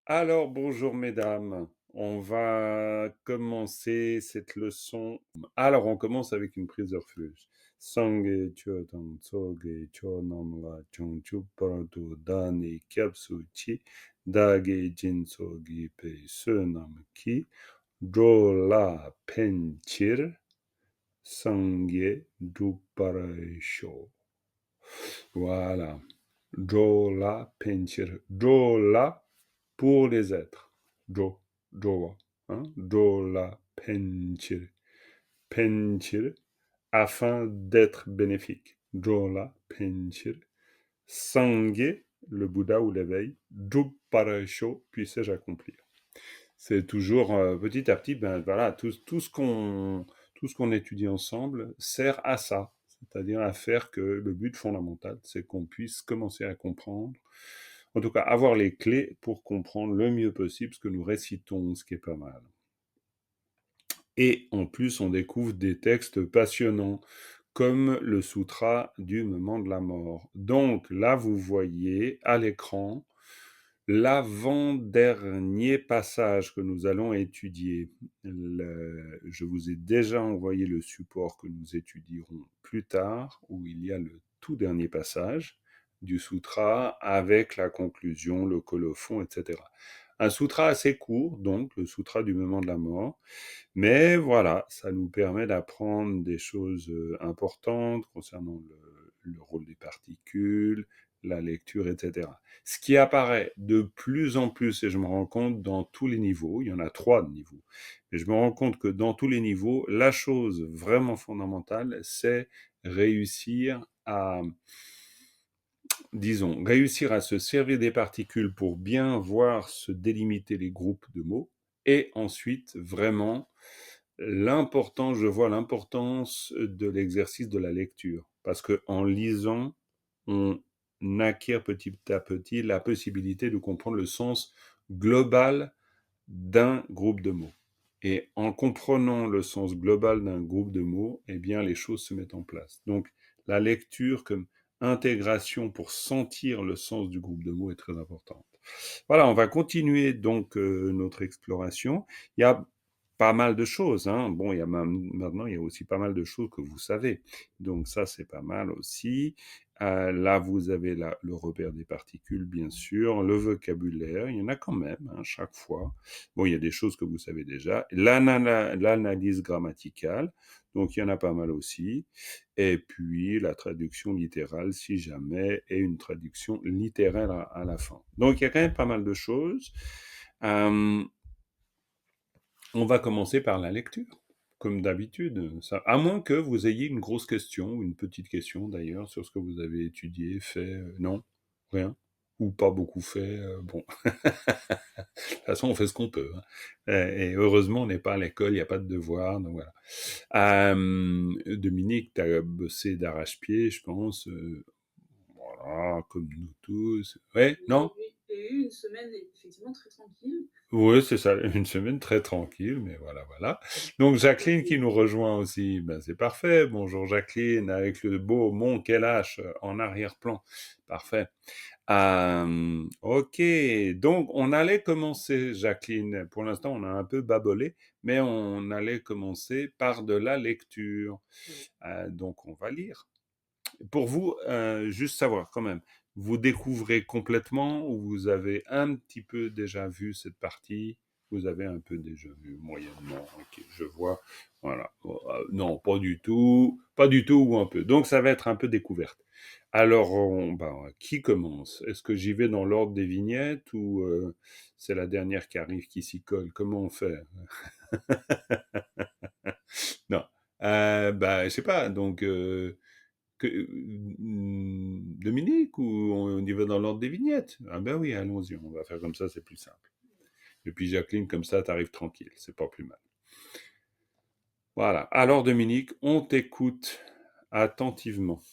Alors, bonjour mesdames. On va commencer cette leçon. Alors, on commence avec une prise de refuge. Sangye chö tang tsoge chö nam la chung chu parado dani kyapsu chi dage jin sogi pe se nam ki dro la penchir sangye drupare sho. Voilà. Jola Penchir. Jola pour les êtres. Joa. Hein? Jola Penchir. Penchir afin d'être bénéfique. Jola Penchir. Sangye, le Bouddha ou l'éveil. Druparasho, puissé-je accomplir. C'est toujours petit à petit, ben voilà, tout ce qu'on étudie ensemble sert à ça, c'est-à-dire à faire que le but fondamental, c'est qu'on puisse commencer à comprendre, en tout cas avoir les clés pour comprendre le mieux possible ce que nous récitons, ce qui est pas mal. Et en plus, on découvre des textes passionnants, comme le Sutra du moment de la mort. Donc là, vous voyez à l'écran l'avant-dernier passage que nous allons étudier. Je vous ai déjà envoyé le support que nous étudierons plus tard, où il y a le tout dernier passage du sutra avec la conclusion, le colophon, etc. Un sutra assez court, donc le sutra du moment de la mort, mais voilà, ça nous permet d'apprendre des choses importantes concernant le rôle des particules, la lecture, etc. Ce qui apparaît de plus en plus, et je me rends compte dans tous les niveaux, il y en a 3 niveaux, mais je me rends compte que dans tous les niveaux, la chose vraiment fondamentale, c'est réussir à, disons, réussir à se servir des particules pour bien voir se délimiter les groupes de mots, et ensuite vraiment je vois l'importance de l'exercice de la lecture, parce que en lisant, on acquiert petit à petit la possibilité de comprendre le sens global d'un groupe de mots. Et en comprenant le sens global d'un groupe de mots, eh bien, les choses se mettent en place. Donc, la lecture comme intégration pour sentir le sens du groupe de mots est très importante. Voilà, on va continuer donc notre exploration. Il y a pas mal de choses, hein. Bon, maintenant, il y a aussi pas mal de choses que vous savez. Donc ça, c'est pas mal aussi. Là, vous avez le repère des particules, bien sûr, le vocabulaire, il y en a quand même, hein, chaque fois. Bon, il y a des choses que vous savez déjà. L'analyse grammaticale, donc il y en a pas mal aussi. Et puis la traduction littérale, si jamais, et une traduction littéraire à la fin. Donc il y a quand même pas mal de choses. Euh, on va commencer par la lecture, comme d'habitude. À moins que vous ayez une grosse question, ou une petite question d'ailleurs, sur ce que vous avez étudié, fait, non, rien, ou pas beaucoup fait, bon. De toute façon, on fait ce qu'on peut. Hein. Et heureusement, on n'est pas à l'école, il n'y a pas de devoirs, donc voilà. Dominique, tu as bossé d'arrache-pied, je pense. Voilà, comme nous tous. Ouais, non? J'ai eu une semaine effectivement très tranquille. Oui, c'est ça, une semaine très tranquille, mais voilà, voilà. Donc Jacqueline qui nous rejoint aussi, ben c'est parfait. Bonjour Jacqueline, avec le beau Mont Kailash en arrière-plan. Parfait. Ok, donc on allait commencer, Jacqueline. Pour l'instant, on a un peu babolé, mais on allait commencer par de la lecture. Donc on va lire. Pour vous, juste savoir quand même, vous découvrez complètement ou vous avez un petit peu déjà vu cette partie? Vous avez un peu déjà vu moyennement, ok, je vois. Voilà. Non, pas du tout ou un peu. Donc ça va être un peu découverte. Alors, qui commence? Est-ce que j'y vais dans l'ordre des vignettes ou c'est la dernière qui arrive qui s'y colle? Comment on fait? Non. Je sais pas. Donc, Dominique ou on y va dans l'ordre des vignettes? Ah ben oui, allons-y, on va faire comme ça, c'est plus simple. Et puis Jacqueline, comme ça, t'arrives tranquille, c'est pas plus mal. Voilà. Alors Dominique, on t'écoute attentivement.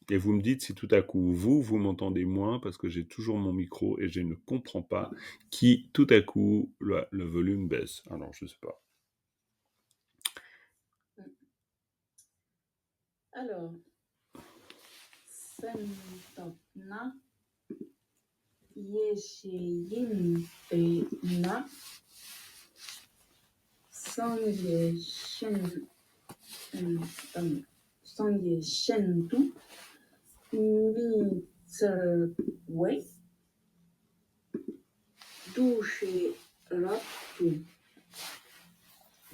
Et vous me dites si tout à coup vous m'entendez moins parce que j'ai toujours mon micro et je ne comprends pas qui tout à coup le volume baisse. Alors je sais pas. Alors, Samantha, 예시인 베나 성예 신 성예 신두 미츠웨 두시 raptu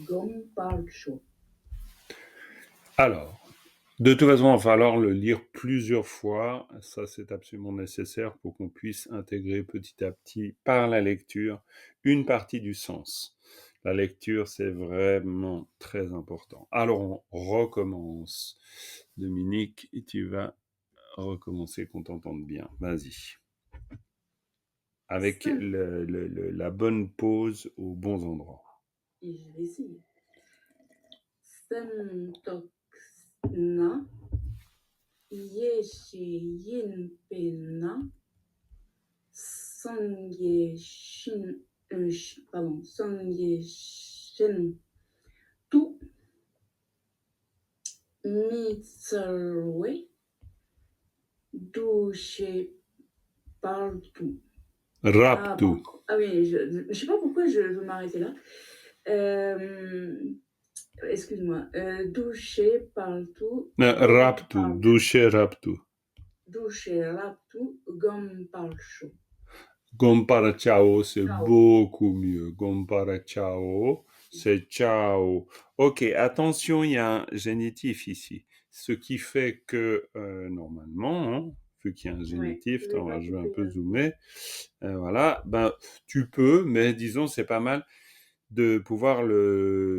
gomparcho. Alors, de toute façon, il va falloir le lire plusieurs fois. Ça, c'est absolument nécessaire pour qu'on puisse intégrer petit à petit, par la lecture, une partie du sens. La lecture, c'est vraiment très important. Alors, on recommence. Dominique, et tu vas recommencer qu'on t'entende bien. Vas-y. Avec la bonne pause aux bons endroits. Et je vais essayer. Sentoxna Yeshiyin Pena Sangyeshin Sangyeshin Tu Mitzalwe Douche Partout. Raptu. Ah oui, je ne sais pas pourquoi je veux m'arrêter là. Excuse-moi. Douche Partout. Raptu. Douche raptu. Douche Raptu Gomparcho. Gompara ciao, c'est beaucoup mieux. Gompara ciao, c'est ciao. Ok, attention, il y a un génitif ici. Ce qui fait que, normalement, hein, vu qu'il y a un génitif, Ouais, je vais un peu zoomer. Voilà, ben, tu peux, mais disons, c'est pas mal de pouvoir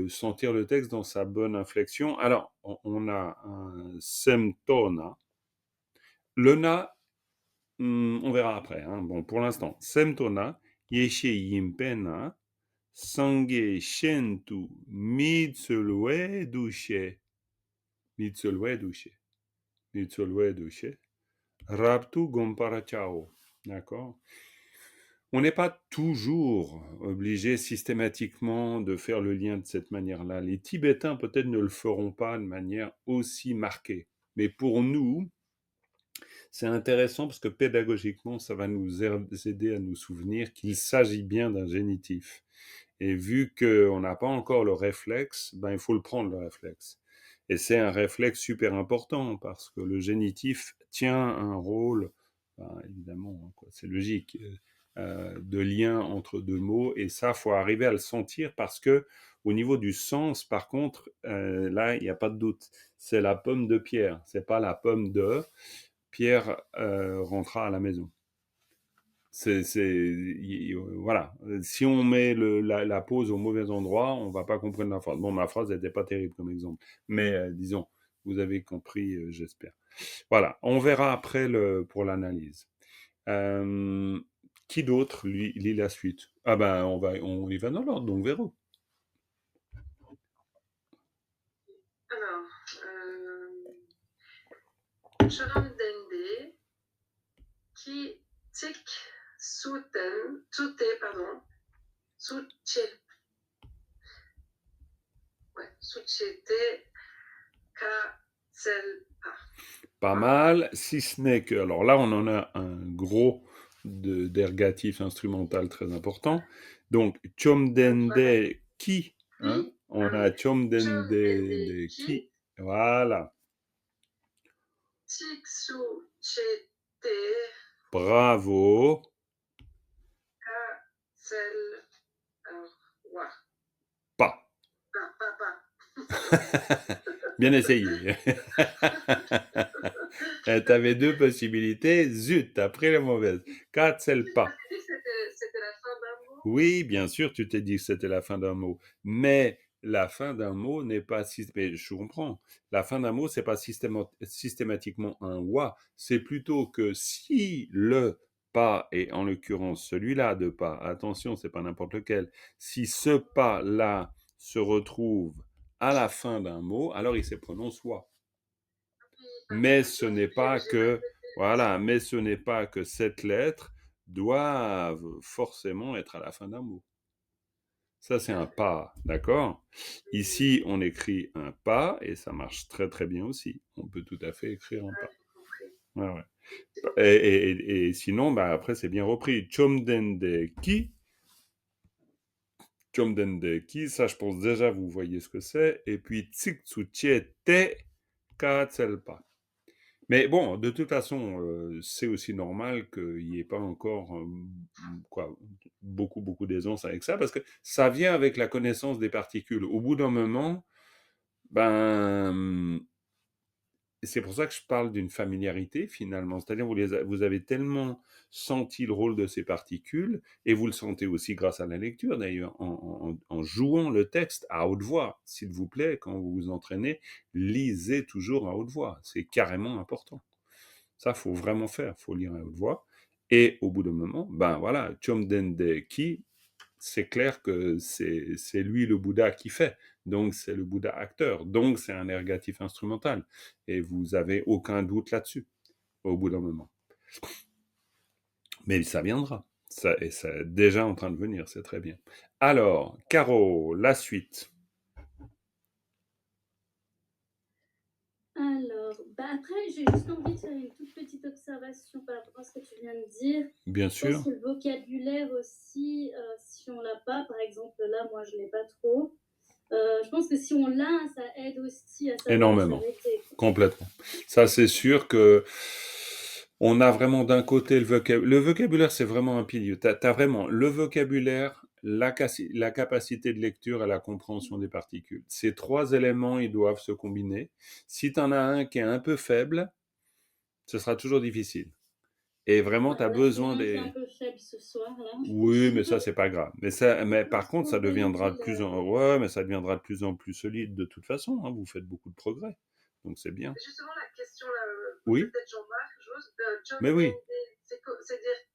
sentir le texte dans sa bonne inflexion. Alors, on a un semtona. Le na, on verra après. Hein. Bon, pour l'instant, semtona, yeshe yimpena, sange shentu, mitsulwe douche. Mitsulwe douche. Mitsulwe douche. Raptu gompara chao. D'accord. On n'est pas toujours obligé systématiquement de faire le lien de cette manière-là. Les Tibétains peut-être ne le feront pas de manière aussi marquée. Mais pour nous, c'est intéressant parce que pédagogiquement, ça va nous aider à nous souvenir qu'il s'agit bien d'un génitif. Et vu qu'on n'a pas encore le réflexe, ben, il faut le prendre, le réflexe. Et c'est un réflexe super important parce que le génitif tient un rôle, ben, évidemment, quoi, c'est logique, de lien entre deux mots. Et ça, faut arriver à le sentir parce que au niveau du sens, par contre, là, il n'y a pas de doute. C'est la pomme de Pierre, c'est pas la pomme de Pierre rentra à la maison. Voilà. Si on met la pause au mauvais endroit, on va pas comprendre la phrase. Bon, ma phrase n'était pas terrible comme exemple, mais disons, vous avez compris, j'espère. Voilà. On verra après pour l'analyse. Qui d'autre lit la suite? Ah ben, on y va dans l'ordre, donc Véro. Alors, Choromdende, qui tik souten, soute, pardon, souche. Ouais, souchete, ka, sel, pa. Pas mal, si ce n'est que, alors là, on en a un gros d'ergatif instrumental très important. Donc, Chomdende ki, hein, on a Chomdende ki, voilà. Tiksu chete, Bravo. ka, sel, alors, wa. Pas. Bien essayé. T'avais deux possibilités. Zut, t'as pris la mauvaise. Katsel pas. C'était la fin d'un mot. Oui, bien sûr, tu t'es dit que c'était la fin d'un mot. Mais la fin d'un mot n'est pas mais je comprends. La fin d'un mot, c'est pas systématiquement un wa. C'est plutôt que si le pas, et en l'occurrence celui-là de pas, attention, c'est pas n'importe lequel, si ce pas-là se retrouve à la fin d'un mot, alors il se prononce wa. Mais ce n'est pas que, voilà, mais ce n'est pas que cette lettre doivent forcément être à la fin d'un mot. Ça, c'est un pas, d'accord? Ici, on écrit un pas et ça marche très très bien aussi. On peut tout à fait écrire un pas. Ouais, ouais. Et sinon, bah, après, c'est bien repris. Chomdende ki, ça, je pense déjà, vous voyez ce que c'est. Et puis, Tsiktsutiete Katselpa. Mais bon, de toute façon, c'est aussi normal qu'il n'y ait pas encore quoi, beaucoup d'aisance avec ça, parce que ça vient avec la connaissance des particules. Au bout d'un moment, ben, c'est pour ça que je parle d'une familiarité finalement. C'est-à-dire vous avez tellement senti le rôle de ces particules, et vous le sentez aussi grâce à la lecture d'ailleurs, en jouant le texte à haute voix. S'il vous plaît, quand vous vous entraînez, lisez toujours à haute voix. C'est carrément important. Ça, faut vraiment faire, faut lire à haute voix. Et au bout d'un moment, ben voilà, Chomdende Ki, c'est clair que c'est lui le Bouddha qui fait. Donc c'est le Bouddha acteur. Donc c'est un ergatif instrumental. Et vous avez aucun doute là-dessus, au bout d'un moment. Mais ça viendra. Ça, et c'est déjà en train de venir, c'est très bien. Alors, Caro, la suite. Alors, après, j'ai juste envie de faire une toute petite observation par rapport à ce que tu viens de dire. Bien Je sûr. pense que le vocabulaire aussi, si on l'a pas, par exemple, là, moi, je l'ai pas trop. Je pense que si on l'a, ça aide aussi à savoir Énormément. s'arrêter. Complètement. Ça, c'est sûr que on a vraiment d'un côté le vocabulaire. Le vocabulaire, c'est vraiment un pilier. Tu as vraiment le vocabulaire, la capacité de lecture et la compréhension des particules. Ces trois éléments, ils doivent se combiner. Si tu en as un qui est un peu faible, ce sera toujours difficile. Et vraiment, tu as besoin des... des... C'est un peu faible ce soir, là. Oui, mais ça, c'est pas grave. Mais par contre, ça deviendra de plus en... Ouais, mais ça deviendra de plus en plus solide de toute façon. Hein. Vous faites beaucoup de progrès. Donc, c'est bien. Justement, la question, là, oui. Peut-être Jean-Marc, j'ose. Mais oui. C'est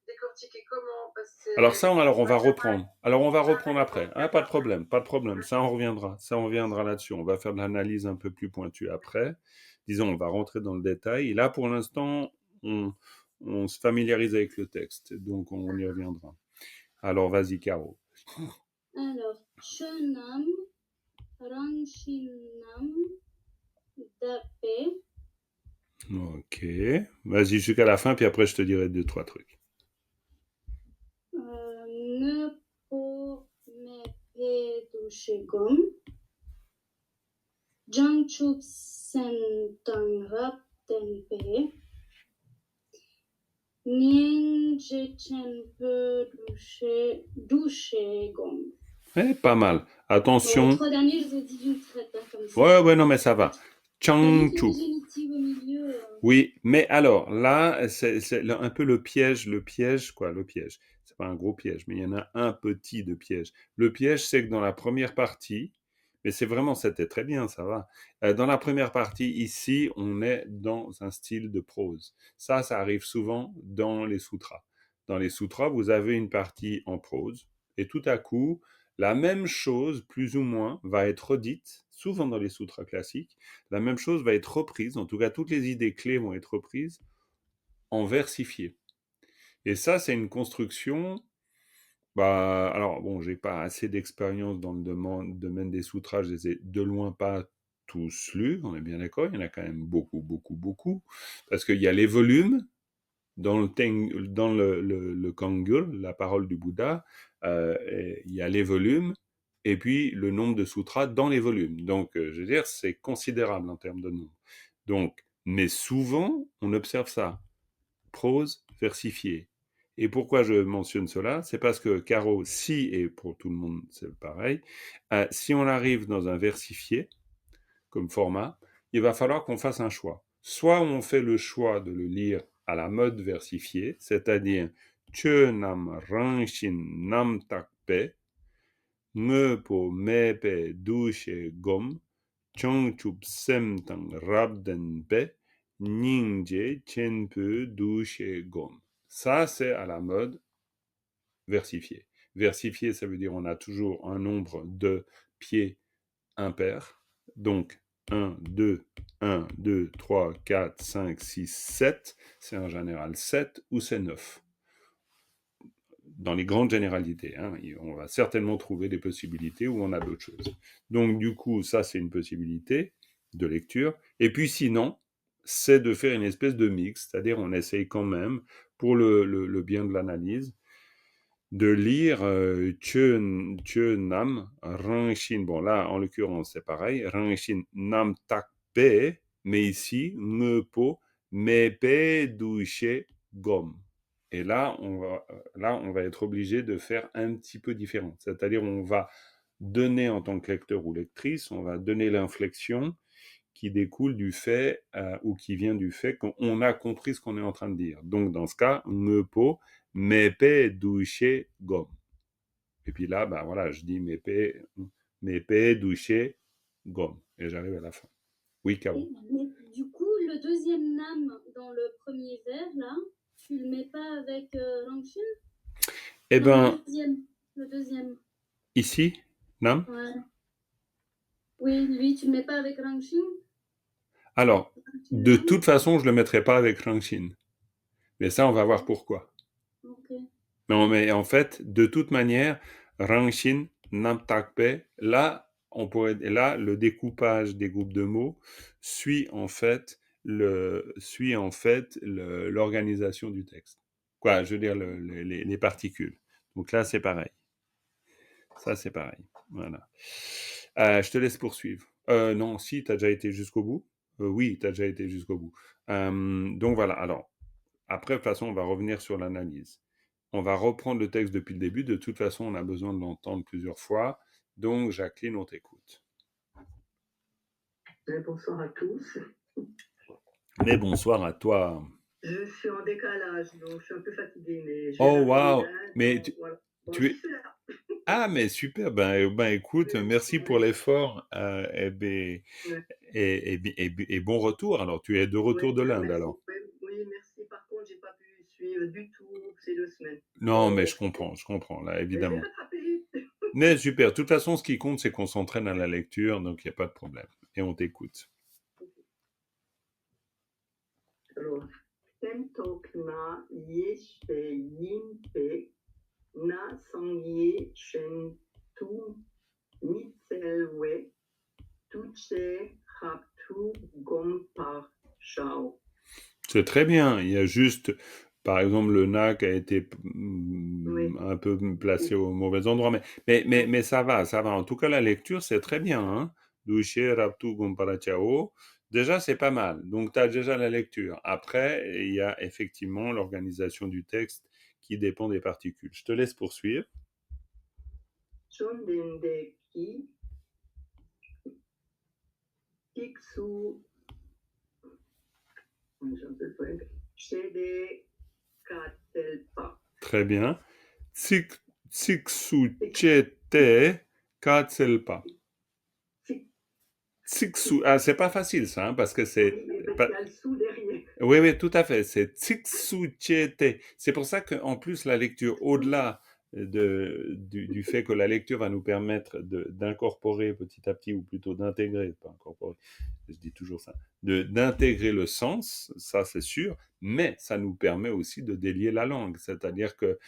décortiqué comment Alors ça, on va reprendre. Alors on va reprendre après. Hein, pas de problème, pas de problème. Ça, on reviendra. Ça, on reviendra là-dessus. On va faire de l'analyse un peu plus pointue après. Disons, on va rentrer dans le détail. Et là, pour l'instant, on se familiarise avec le texte. Donc, on y reviendra. Alors, vas-y, Caro. Alors, Chönam, Ranshinam, Dape. Ok. Vas-y jusqu'à la fin, puis après, je te dirai 2-3 trucs. Ne po me pe dushegom. Jangchup sentang rap tenpe. Nien jechenpe dushegom. Pas mal. Attention. Les trois derniers, je vous ai dit d'une traite, hein, comme ça. Ouais, non, mais ça va. Changchup. Oui, mais alors, là, c'est un peu le piège, quoi, le piège. C'est pas un gros piège, mais il y en a un petit de piège. Le piège, c'est que dans la première partie, mais c'était très bien, ça va. Dans la première partie, ici, on est dans un style de prose. Ça arrive souvent dans les sutras. Dans les sutras, vous avez une partie en prose, et tout à coup, la même chose, plus ou moins, va être redite, souvent dans les sutras classiques, la même chose va être reprise, en tout cas toutes les idées clés vont être reprises en versifié. Et ça, c'est une construction... alors bon, j'ai pas assez d'expérience dans le domaine des sutras, je les ai de loin pas tous lus, on est bien d'accord, il y en a quand même beaucoup, parce qu'il y a les volumes, dans le Kangul, la parole du Bouddha, il y a les volumes, et puis le nombre de sutras dans les volumes. Donc, je veux dire, c'est considérable en termes de nombre. Donc, mais souvent, on observe ça. Prose versifiée. Et pourquoi je mentionne cela? C'est parce que, Caro, et pour tout le monde, c'est pareil, si on arrive dans un versifié, comme format, il va falloir qu'on fasse un choix. Soit on fait le choix de le lire à la mode versifiée, c'est-à-dire Che nam ranshin nam takpe, me po mepe douche gom, chongchup sem tang rabden pe, ningje chenpe douche gom. Ça, c'est à la mode versifiée. Versifié, ça veut dire on a toujours un nombre de pieds impair, donc 1, 2, 1, 2, 3, 4, 5, 6, 7, c'est en général 7 ou c'est 9. Dans les grandes généralités, hein, on va certainement trouver des possibilités où on a d'autres choses. Donc du coup, ça c'est une possibilité de lecture. Et puis sinon, c'est de faire une espèce de mix, c'est-à-dire on essaye quand même, pour le bien de l'analyse, de lire Tche Nam Rangshin. Bon, là, en l'occurrence, c'est pareil. Rangshin Nam Tak Pe, mais ici, Me Po, Me Pe Douche Gom. Et là, on va être obligé de faire un petit peu différent. C'est-à-dire, on va donner en tant que lecteur ou lectrice, on va donner l'inflexion qui découle du fait ou qui vient du fait qu'on a compris ce qu'on est en train de dire. Donc, dans ce cas, Me Po, Mepe douche gomme. Et puis là, ben voilà, je dis mepe douche gomme. Et j'arrive à la fin. Oui, Caro. Et du coup, le deuxième nam dans le premier vers, là, tu le mets pas avec Rangshin? Eh Non, ben, le deuxième. ici, Nam. Ouais. Oui, lui, tu le mets pas avec Rangshin? Alors, de toute façon, je le mettrai pas avec Rangshin. Mais ça, on va voir pourquoi. Ok. Non, mais en fait, de toute manière, Rangshin, Nam Takpe, là, le découpage des groupes de mots suit en fait l'organisation du texte. Quoi, je veux dire les particules. Donc là, c'est pareil. Ça, c'est pareil. Voilà. Je te laisse poursuivre. Non, si, tu as déjà été jusqu'au bout. Oui, tu as déjà été jusqu'au bout. Donc voilà. Alors, après, de toute façon, on va revenir sur l'analyse. On va reprendre le texte depuis le début. De toute façon, on a besoin de l'entendre plusieurs fois. Donc, Jacqueline, on t'écoute. Bonsoir à tous. Mais bonsoir à toi. Je suis en décalage, donc je suis un peu fatiguée, mais je Oh, viens waouh. d'arriver là, Mais donc voilà. Bon, tu je es... suis là. Ah, mais super. Ben écoute, merci pour Oui, l'effort. ouais. Et bon retour. Alors, tu es de retour de l'Inde, Merci. alors. Oui, merci. Par contre, j'ai pas pu suivre du tout ces 2 semaines. Non, mais je comprends, là, Mais je vais évidemment. rattraper. Mais super. De toute façon, ce qui compte, c'est qu'on s'entraîne à la lecture, donc il n'y a pas de problème. Et on t'écoute. Alors, Tentokna Yeshe Yinpe Na Sangye Shen Tu Mitselwe Tuche Raptu Gompar Shao. C'est très bien. Il y a juste, par exemple, le na qui a été Oui. un peu placé au mauvais endroit. Mais ça va, ça va. En tout cas, la lecture, c'est très bien. Hein. Douche, raptu, gomparachao. Déjà, c'est pas mal. Donc, tu as déjà la lecture. Après, il y a effectivement l'organisation du texte qui dépend des particules. Je te laisse poursuivre. Chondende Ki Tiksu Shede Katelpa. Très bien. Tsiksuchete katselpa. Tsiksu. Ah, c'est pas facile ça, hein, parce que c'est. Oui, parce qu'il y a le sous derrière. Oui, tout à fait. C'est Tsiksuchete. C'est pour ça qu'en plus, la lecture, au-delà du fait que la lecture va nous permettre d'incorporer petit à petit, ou plutôt d'intégrer, pas incorporer, je dis toujours ça, d'intégrer le sens, ça c'est sûr, mais ça nous permet aussi de délier la langue. C'est-à-dire que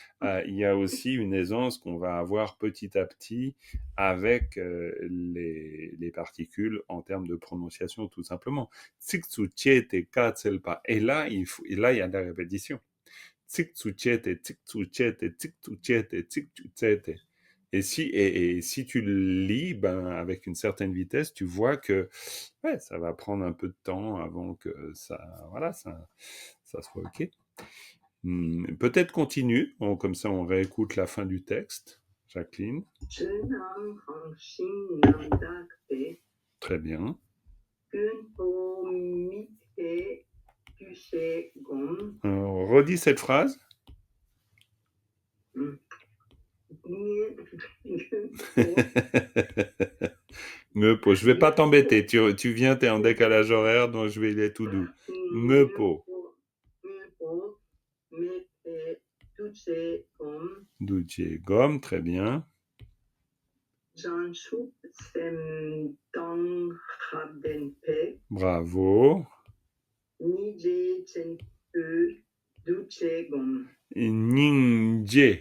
il y a aussi une aisance qu'on va avoir petit à petit avec les particules en termes de prononciation, tout simplement. Tsiksuchete, katselpa. Et là, il y a de la répétition. Tsiksuchete, tsiksuchete, tsiksuchete, tsiksuchete. Et si tu le lis avec une certaine vitesse, tu vois que ouais, ça va prendre un peu de temps avant que ça soit OK. Peut-être continue, comme ça on réécoute la fin du texte. Jacqueline. Très bien. Alors, redis cette phrase. Je vais pas t'embêter. Tu viens, tu es en décalage horaire, donc je vais aller tout doux. Douce gomme, très bien. Bravo. Ningje.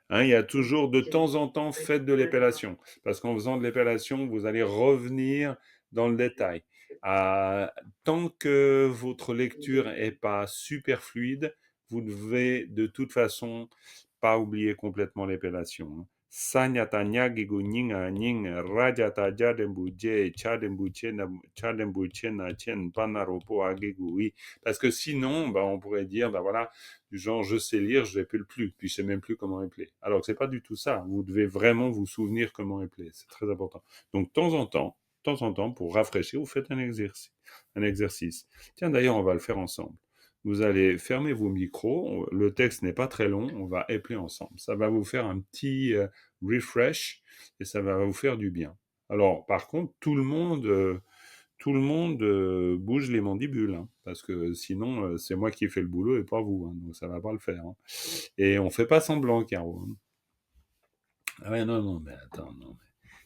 Hein, il y a toujours de temps en temps faites de l'épellation. Parce qu'en faisant de l'épellation, vous allez revenir dans le détail. Tant que votre lecture est pas super fluide, vous devez de toute façon pas oublier complètement l'épellation. Hein. Sanyatanya gigunyinga nying rajata jadembuje chadembuche na chen panaropo agigui. Parce que sinon, on pourrait dire, voilà, du genre je sais lire, je n'épelle plus, puis je sais même plus comment épeler. Alors que c'est pas du tout ça. Vous devez vraiment vous souvenir comment épeler. C'est très important. Donc de temps en temps, pour rafraîchir, vous faites un exercice. Tiens, d'ailleurs, on va le faire ensemble. Vous allez fermer vos micros, le texte n'est pas très long, on va épeler ensemble. Ça va vous faire un petit refresh et ça va vous faire du bien. Alors, par contre, tout le monde bouge les mandibules, hein, parce que sinon, c'est moi qui fais le boulot et pas vous, hein, donc ça va pas le faire. Hein. Et on fait pas semblant, Caro. Hein. Ah ouais, non, mais attends, non.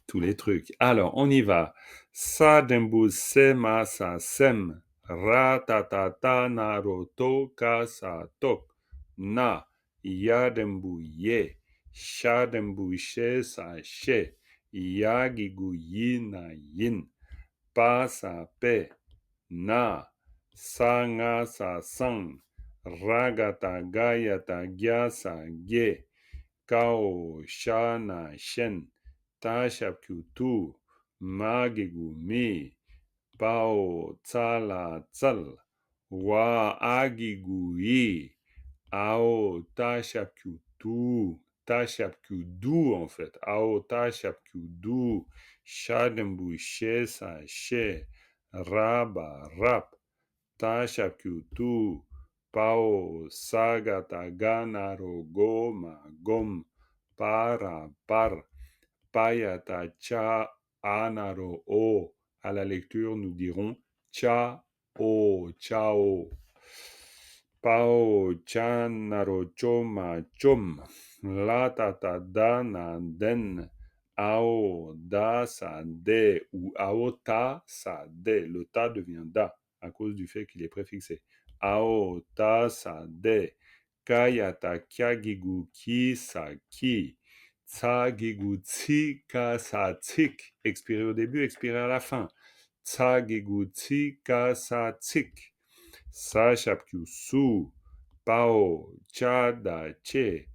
Tous les trucs. Alors, on y va. Sa dembu sema sa sem. Ra ta ta ta na ro to ka sa tok. Na. Ya dembu ye. Sha dembu she sa she. Ya gigu yi na yin. Pa sa pe. Na. Sa nga sa sang. Ra ga ta ga ya ta gya sa ge. Kao sha na shen. Ta shapku tu, magigu mi, pao tsala tsal, wa agigu i, ao ta shapku du en fait, ao ta shapku du, shadembu she sa she, raba rap, ta shapku tu, pao saga tagana rogo ma gom, para par, Payata cha anaro o. À la lecture, nous dirons cha o, chao. Pao chanaro choma chom. La tata dana den. Ao da sa de ou ao ta sa de. Le ta devient da à cause du fait qu'il est préfixé. Ao ta sa de. Kayata kyagigu ki sa ki. Tsagigu tsi ka sa tsik. Expiré au début, expiré à la fin. Tsagigu tsi ka sa tsik. Sa shapkyu su. Pao cha da che.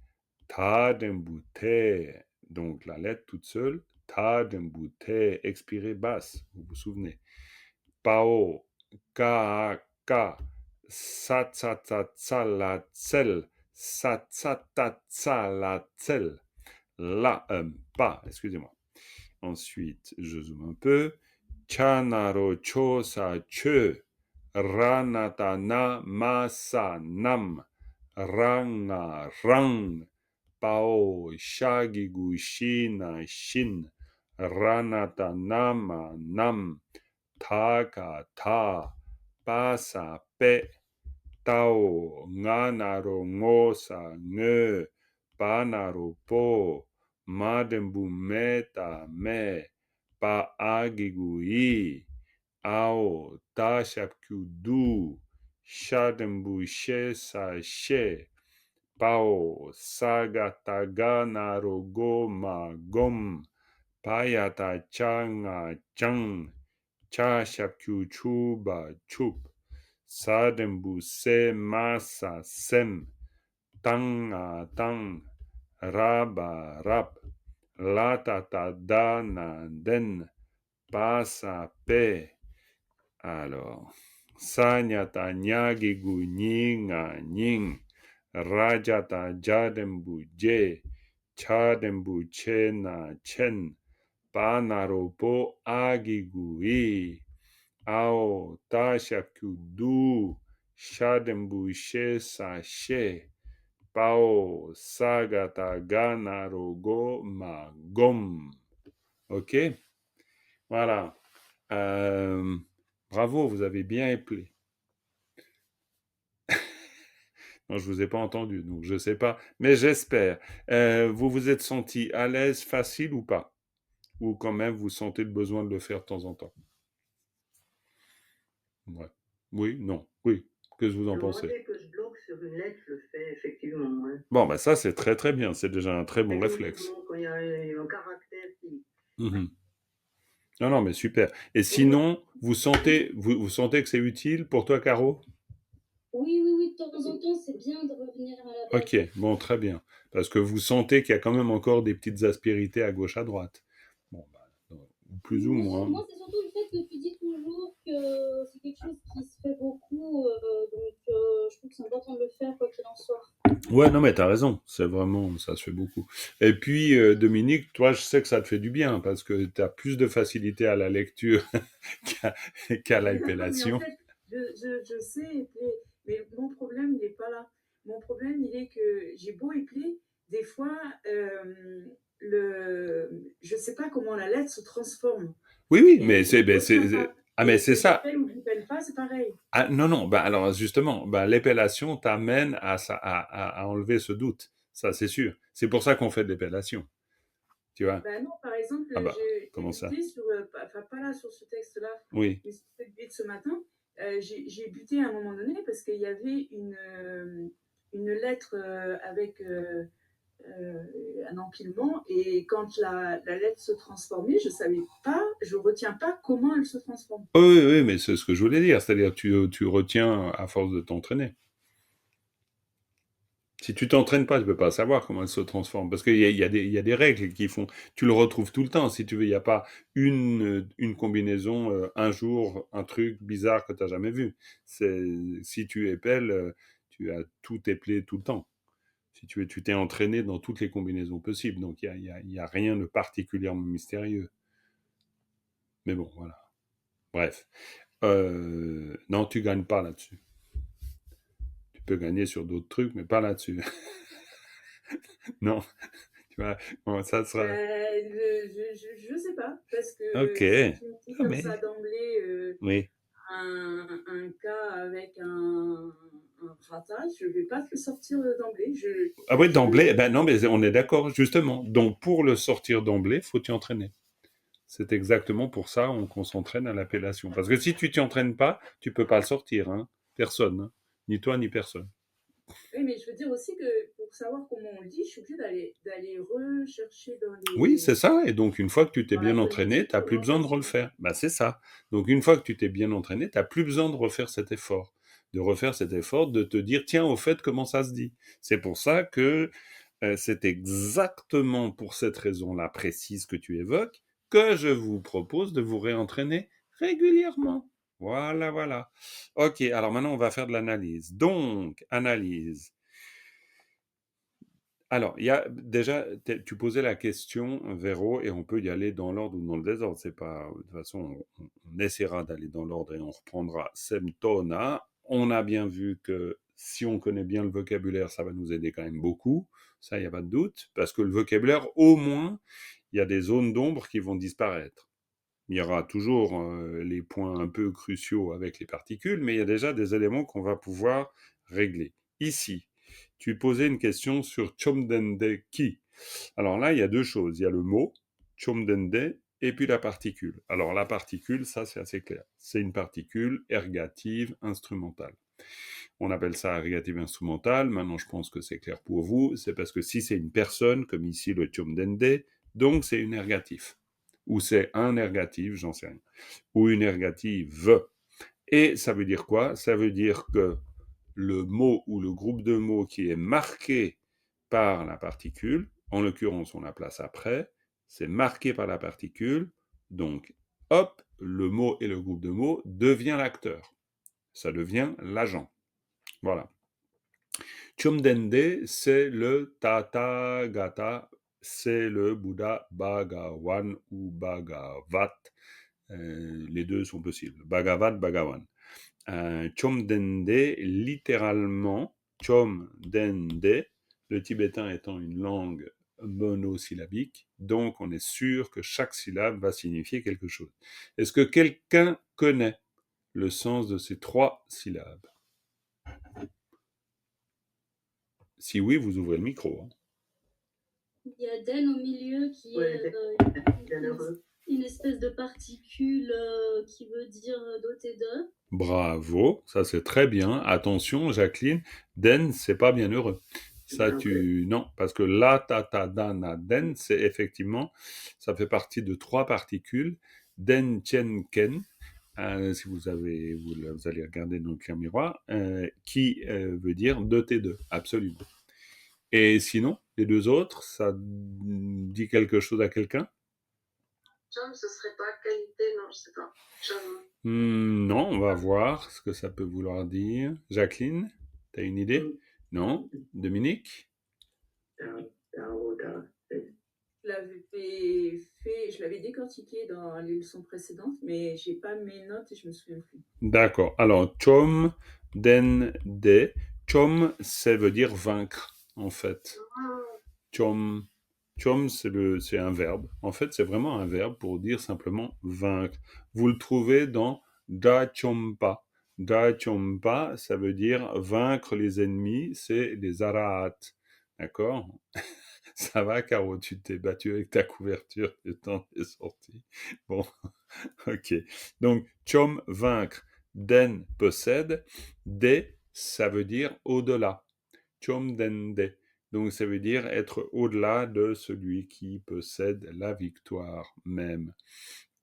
Ta dembu te. Donc la lettre toute seule. Ta dembu te. Expiré basse. Vous vous souvenez. Pao ka ka. Sa tsa tsa tsa la tsel. Sa tsa ta tsa la tsel. Pas, excusez-moi. Ensuite, je zoome un peu. Chanaro chosa che. Ranatana masa nam. Ranga rang. Pao shagigu shina shin. Ranatanama nam. Taka ta. Pasa pe. Tao nganaro ngosa nge. Panaro po. Madembu meta me. Pa agigu i. Ao ta shapku du. Shadembu she sa she. Pao saga taga narogo ma gom. Payata changa chang. Cha shapku chuba chup. Sadembu se masa sem. Tanga tang. Raba rap. La ta ta da na den. Pasa pe. Alors. Sanyata nyagigu nyinga nying. Rajata jadembu je. Chadembu che na chen. Panaropo agigu i. Ao tashapku du. Shadembu she sa she. Pao sagata gana rogo ma gom. Ok? Voilà. Bravo, vous avez bien éplé. Non, je vous ai pas entendu, donc je sais pas, mais j'espère. Vous vous êtes senti à l'aise, facile ou pas? Ou quand même vous sentez le besoin de le faire de temps en temps? Ouais. Oui, non, oui. Qu'est-ce que vous en Alors, moi, pensez? dès que je bloque sur une lettre, je le fais effectivement. Ouais. Bon, ben ça c'est très très bien, c'est déjà un très bon Dès que réflexe. quand il y a un caractère qui. Mhm. Non, non, mais super. Et sinon, vous sentez que c'est utile pour toi, Caro? Oui, oui, oui, de temps en temps, c'est bien de revenir à la base. Ok, bon, très bien. Parce que vous sentez qu'il y a quand même encore des petites aspérités à gauche, à droite. Bon, bah, plus ou Non, moins. moi, c'est surtout le fait que tu dis toujours que c'est quelque chose qui se fait beaucoup, donc je trouve que c'est important de le faire, quoi qu'il en soit. Ouais, non, mais t'as raison. C'est vraiment, ça se fait beaucoup. Et puis, Dominique, toi, je sais que ça te fait du bien parce que t'as plus de facilité à la lecture qu'à qu'à Non, mais en l'appellation. fait, je sais épeler, mais mon problème, il n'est pas là. Mon problème, il est que j'ai beau épeler, des fois, je ne sais pas comment la lettre se transforme. Oui, oui, mais Et je ne retiens pas. ah, mais Et c'est que ça. j'appelle ou que je n'appelle pas, c'est pareil. Ah, non, non, bah, alors, justement, bah, l'épellation t'amène à enlever ce doute. Ça, c'est sûr. C'est pour ça qu'on fait de l'épellation. Tu vois? Ben non, par exemple, Ah bah, j'ai comment ça? buté sur, enfin pas là sur ce texte-là, Oui. mais sur celui de ce matin, j'ai buté à un moment donné parce qu'il y avait une lettre avec un empilement et quand la lettre se transformait, je savais pas, je retiens pas comment elle se transforme. Oui, oui, oui, mais c'est ce que je voulais dire. C'est-à-dire, tu retiens à force de t'entraîner. Si tu t'entraînes pas, tu peux pas savoir comment elle se transforme. Parce qu'il y a des règles qui font. Tu le retrouves tout le temps. Si tu veux, il n'y a pas une combinaison, un jour, un truc bizarre que tu n'as jamais vu. Si tu épelles, tu as tout épelé tout le temps. Si tu veux, tu t'es entraîné dans toutes les combinaisons possibles. Donc, il y a rien de particulièrement mystérieux. Mais bon, voilà. Bref. Non, tu gagnes pas là-dessus. Tu peux gagner sur d'autres trucs, mais pas là-dessus. Non, tu vois, bon, ça sera. Je sais pas, parce Ok. que si tu me dis Ah, comme mais. ça d'emblée Oui. un cas avec un ratage, je vais pas te le sortir d'emblée. Ah oui, Je, d'emblée, eh ben non, mais on est d'accord, justement. Donc, pour le sortir d'emblée, faut t'y entraîner. C'est exactement pour ça qu'on s'entraîne à l'appellation. Parce que si tu t'y entraînes pas, tu peux pas le sortir, hein. Personne, hein. Ni toi, ni personne. oui, mais je veux dire aussi que pour savoir comment on le dit, je suis obligée d'aller rechercher Oui, c'est ça. Et donc, une fois que tu t'es dans la bien entraîné, phonétique, tu n'as plus comment besoin ça de se dit. refaire. Bah, c'est ça. Donc, une fois que tu t'es bien entraîné, tu n'as plus besoin de refaire cet effort. De refaire cet effort, de te dire, tiens, au fait, comment ça se dit. C'est pour ça que c'est exactement pour cette raison-là précise que tu évoques que je vous propose de vous réentraîner régulièrement. Voilà, voilà. Ok, alors maintenant, on va faire de l'analyse. Donc, analyse. Alors, il y a déjà, tu posais la question, Véro, et on peut y aller dans l'ordre ou dans le désordre. C'est pas, de toute façon, on essaiera d'aller dans l'ordre et on reprendra Semtona. On a bien vu que si on connaît bien le vocabulaire, ça va nous aider quand même beaucoup. Ça, il n'y a pas de doute. Parce que le vocabulaire, au moins, il y a des zones d'ombre qui vont disparaître. Il y aura toujours les points un peu cruciaux avec les particules, mais il y a déjà des éléments qu'on va pouvoir régler. Ici, tu posais une question sur Chomdende Ki. Alors là, il y a deux choses. Il y a le mot, Chomdende, et puis la particule. Alors la particule, ça c'est assez clair. C'est une particule ergative instrumentale. On appelle ça ergative instrumentale. Maintenant, je pense que c'est clair pour vous. C'est parce que si c'est une personne, comme ici le Chomdende, donc c'est une ergatif. Ou c'est un ergatif, j'en sais rien. Ou une ergative. Et ça veut dire quoi? Ça veut dire que le mot ou le groupe de mots qui est marqué par la particule, en l'occurrence on la place après, c'est marqué par la particule, donc hop, le mot et le groupe de mots devient l'acteur. Ça devient l'agent. Voilà. Chomdende, c'est le Tathagata, c'est le Bouddha Bhagawan ou Bhagavat. Les deux sont possibles. Bhagavat, Bhagawan. Chomdende, littéralement, Chomdende, le tibétain étant une langue monosyllabique, donc on est sûr que chaque syllabe va signifier quelque chose. Est-ce que quelqu'un connaît le sens de ces trois syllabes? Si oui, vous ouvrez le micro. Hein. Il y a Den au milieu qui Ouais, est une espèce de particule qui veut dire doté de. Bravo, ça c'est très bien. Attention, Jacqueline, den, c'est pas bien heureux. Ça, non, parce que la, ta, ta, da, na, den, c'est effectivement, ça fait partie de trois particules. Den Chen Ken, si vous allez regarder dans le clair miroir, qui veut dire de tes deux, absolument. Et sinon, les deux autres, ça dit quelque chose à quelqu'un? Chum, ce serait pas qualité, non, je sais pas. Chum. Non, on va voir ce que ça peut vouloir dire. Jacqueline, t'as une idée? Non? Dominique? Je l'avais décortiqué dans les leçons précédentes, mais j'ai pas mes notes et je me souviens plus. D'accord. Alors, chom, den, de. Chom, ça veut dire vaincre, en fait. Chom, c'est un verbe. En fait, c'est vraiment un verbe pour dire simplement vaincre. Vous le trouvez dans da chompa. Da chompa, ça veut dire vaincre les ennemis, c'est les arahat. D'accord? Ça va, Caro, tu t'es battu avec ta couverture, le temps est sorti. Bon, ok. Donc, chom, vaincre. Den, possède. De, ça veut dire au-delà. Chom den de. Donc, ça veut dire être au-delà de celui qui possède la victoire même.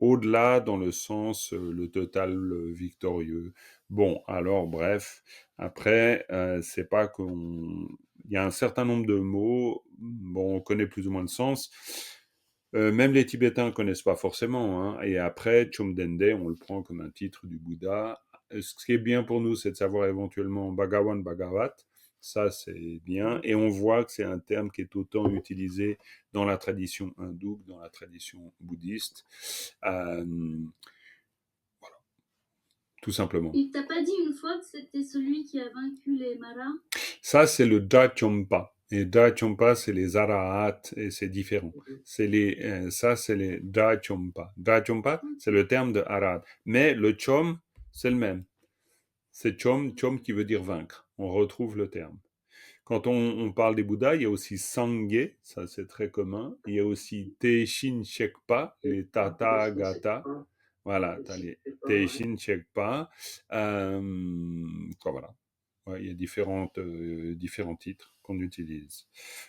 Au-delà dans le sens le total victorieux. Bon, alors bref, après, c'est pas qu'on... Il y a un certain nombre de mots, bon, on connaît plus ou moins le sens. Même les Tibétains ne connaissent pas forcément. Hein. Et après, Chomdende, on le prend comme un titre du Bouddha. Ce qui est bien pour nous, c'est de savoir éventuellement Bhagavan, Bhagavat. Ça, c'est bien. Et on voit que c'est un terme qui est autant utilisé dans la tradition hindoue que dans la tradition bouddhiste. Voilà. Tout simplement. Il t'a pas dit une fois que c'était celui qui a vaincu les Maras? Ça, c'est le Da Chompa. Et Da Chompa, c'est les Arahats, et c'est différent. C'est ça, c'est les Da Chompa. Da Chompa, c'est le terme de Arahat. Mais le Chom, c'est le même. C'est Chom qui veut dire vaincre. On retrouve le terme. Quand on parle des Bouddhas, il y a aussi Sangye, ça c'est très commun. Il y a aussi Teishin Shekpa, les Tathagata. Voilà, t'as les Teishin Shekpa. Voilà. Ouais, il y a différents titres qu'on utilise.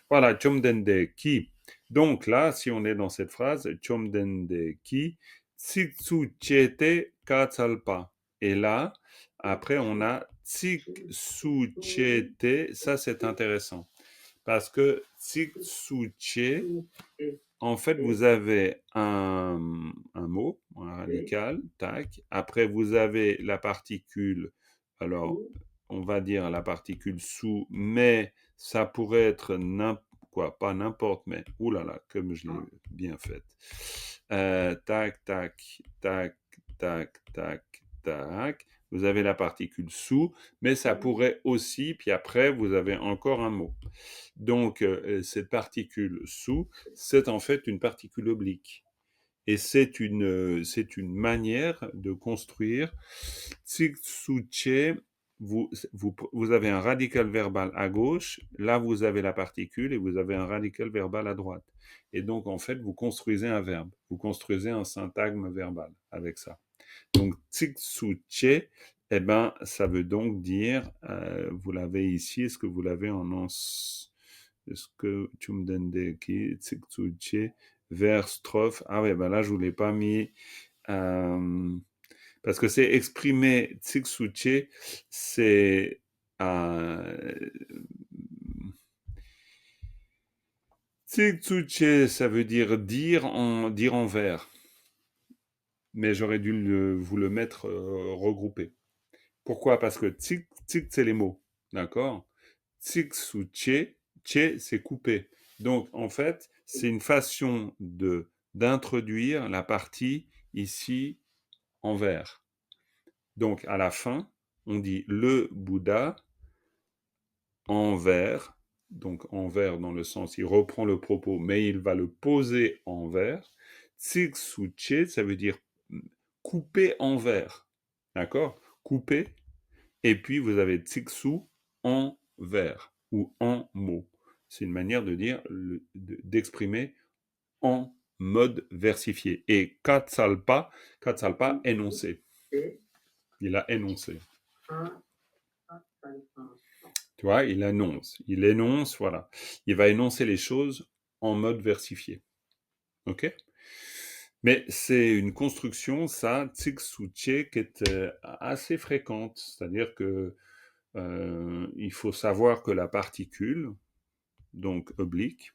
Voilà, Chomdende ki. Donc là, si on est dans cette phrase, Chomdende ki, Tsiksuchete Katsalpa. Et là, après, on a Tsiksuchete. Ça, c'est intéressant. Parce que Tsiksuche, en fait, vous avez un mot, un radical, tac. Après, vous avez la particule, alors, on va dire la particule sous, mais ça pourrait être pas n'importe, mais, oulala, comme je l'ai bien fait. Tac, tac, tac, tac, tac, tac. Vous avez la particule sous, mais ça pourrait aussi, puis après, vous avez encore un mot. Donc, cette particule sous, c'est en fait une particule oblique. Et c'est une manière de construire. Tsiksuche, vous avez un radical verbal à gauche, là vous avez la particule et vous avez un radical verbal à droite. Et donc, en fait, vous construisez un verbe, vous construisez un syntagme verbal avec ça. Donc, tsiksuche, eh ben, ça veut donc dire, vous l'avez ici, est-ce que vous l'avez en est-ce que Chumdende ki, tsiksuche, vers strophe. Ah ouais, ben là, je ne vous l'ai pas mis. Parce que c'est exprimé, tsiksuche, c'est. Tsiksuche, ça veut dire en vers. Mais j'aurais dû vous le mettre regroupé. Pourquoi? Parce que tsik, c'est les mots. D'accord? Tsiksuche, che, c'est coupé. Donc, en fait, c'est une façon d'introduire la partie ici en vers. Donc, à la fin, on dit le Bouddha en vers. Donc, en vers dans le sens, il reprend le propos, mais il va le poser en vers. Tsiksuche, ça veut dire couper en vers. D'accord? Couper. Et puis, vous avez tsiksu en vers ou en mots. C'est une manière de dire, d'exprimer en mode versifié. Et Katsalpa, énoncé. Il a énoncé. Tu vois, il énonce, voilà. Il va énoncer les choses en mode versifié. Ok? Mais c'est une construction, ça, tsiksuche, qui est assez fréquente. C'est-à-dire que il faut savoir que la particule, donc oblique,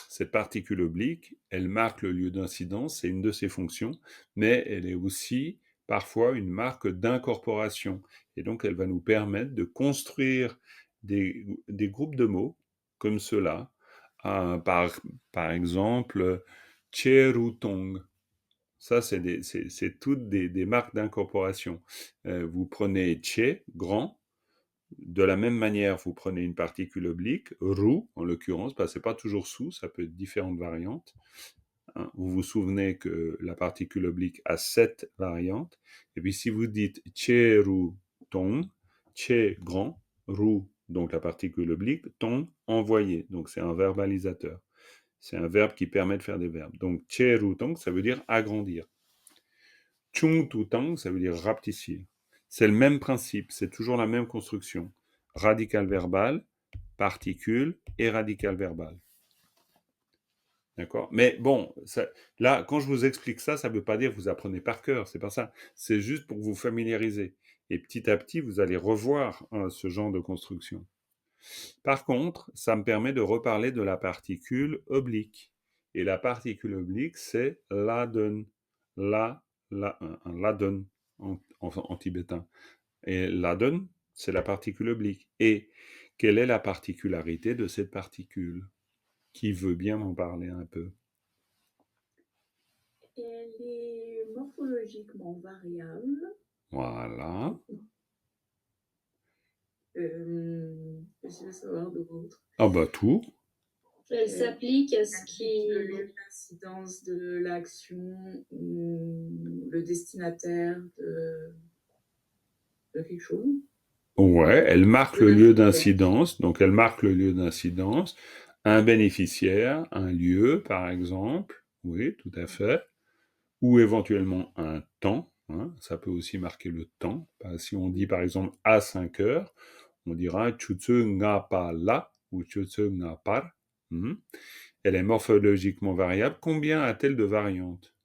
cette particule oblique, elle marque le lieu d'incidence, c'est une de ses fonctions, mais elle est aussi parfois une marque d'incorporation. Et donc, elle va nous permettre de construire des groupes de mots comme cela. Par exemple, Cherutong. Ça, c'est toutes des marques d'incorporation. Vous prenez Che, grand. De la même manière, vous prenez une particule oblique, roux en l'occurrence, parce que c'est pas toujours sous, ça peut être différentes variantes. Hein. Vous vous souvenez que la particule oblique a 7 variantes. Et puis si vous dites che roux tong, che grand, roux donc la particule oblique, tong envoyé, donc c'est un verbalisateur. C'est un verbe qui permet de faire des verbes. Donc che roux tong, ça veut dire agrandir. Chung tu tang, ça veut dire rapetisser. C'est le même principe, c'est toujours la même construction. Radical verbal, particule et radical verbal. D'accord? Mais bon, ça, là, quand je vous explique ça, ça ne veut pas dire que vous apprenez par cœur, c'est pas ça. C'est juste pour vous familiariser. Et petit à petit, vous allez revoir ce genre de construction. Par contre, ça me permet de reparler de la particule oblique. Et la particule oblique, c'est ladon. Un ladon en tibétain. Et ladon, c'est la particule oblique. Et quelle est la particularité de cette particule? Qui veut bien m'en parler un peu? Elle est morphologiquement variable. Voilà. Je veux savoir d'autres. Ah bah tout. Elle s'applique à ce qui... Le lieu d'incidence de l'action ou le destinataire de quelque chose. Ouais, elle marque le lieu d'incidence. Donc elle marque le lieu d'incidence. Un bénéficiaire, un lieu par exemple. Oui, tout à fait. Ou éventuellement un temps. Hein, ça peut aussi marquer le temps. Si on dit par exemple à 5 heures, on dira chutsu nga pa la ou chutsu nga par. Elle est morphologiquement variable. Combien a-t-elle de variantes?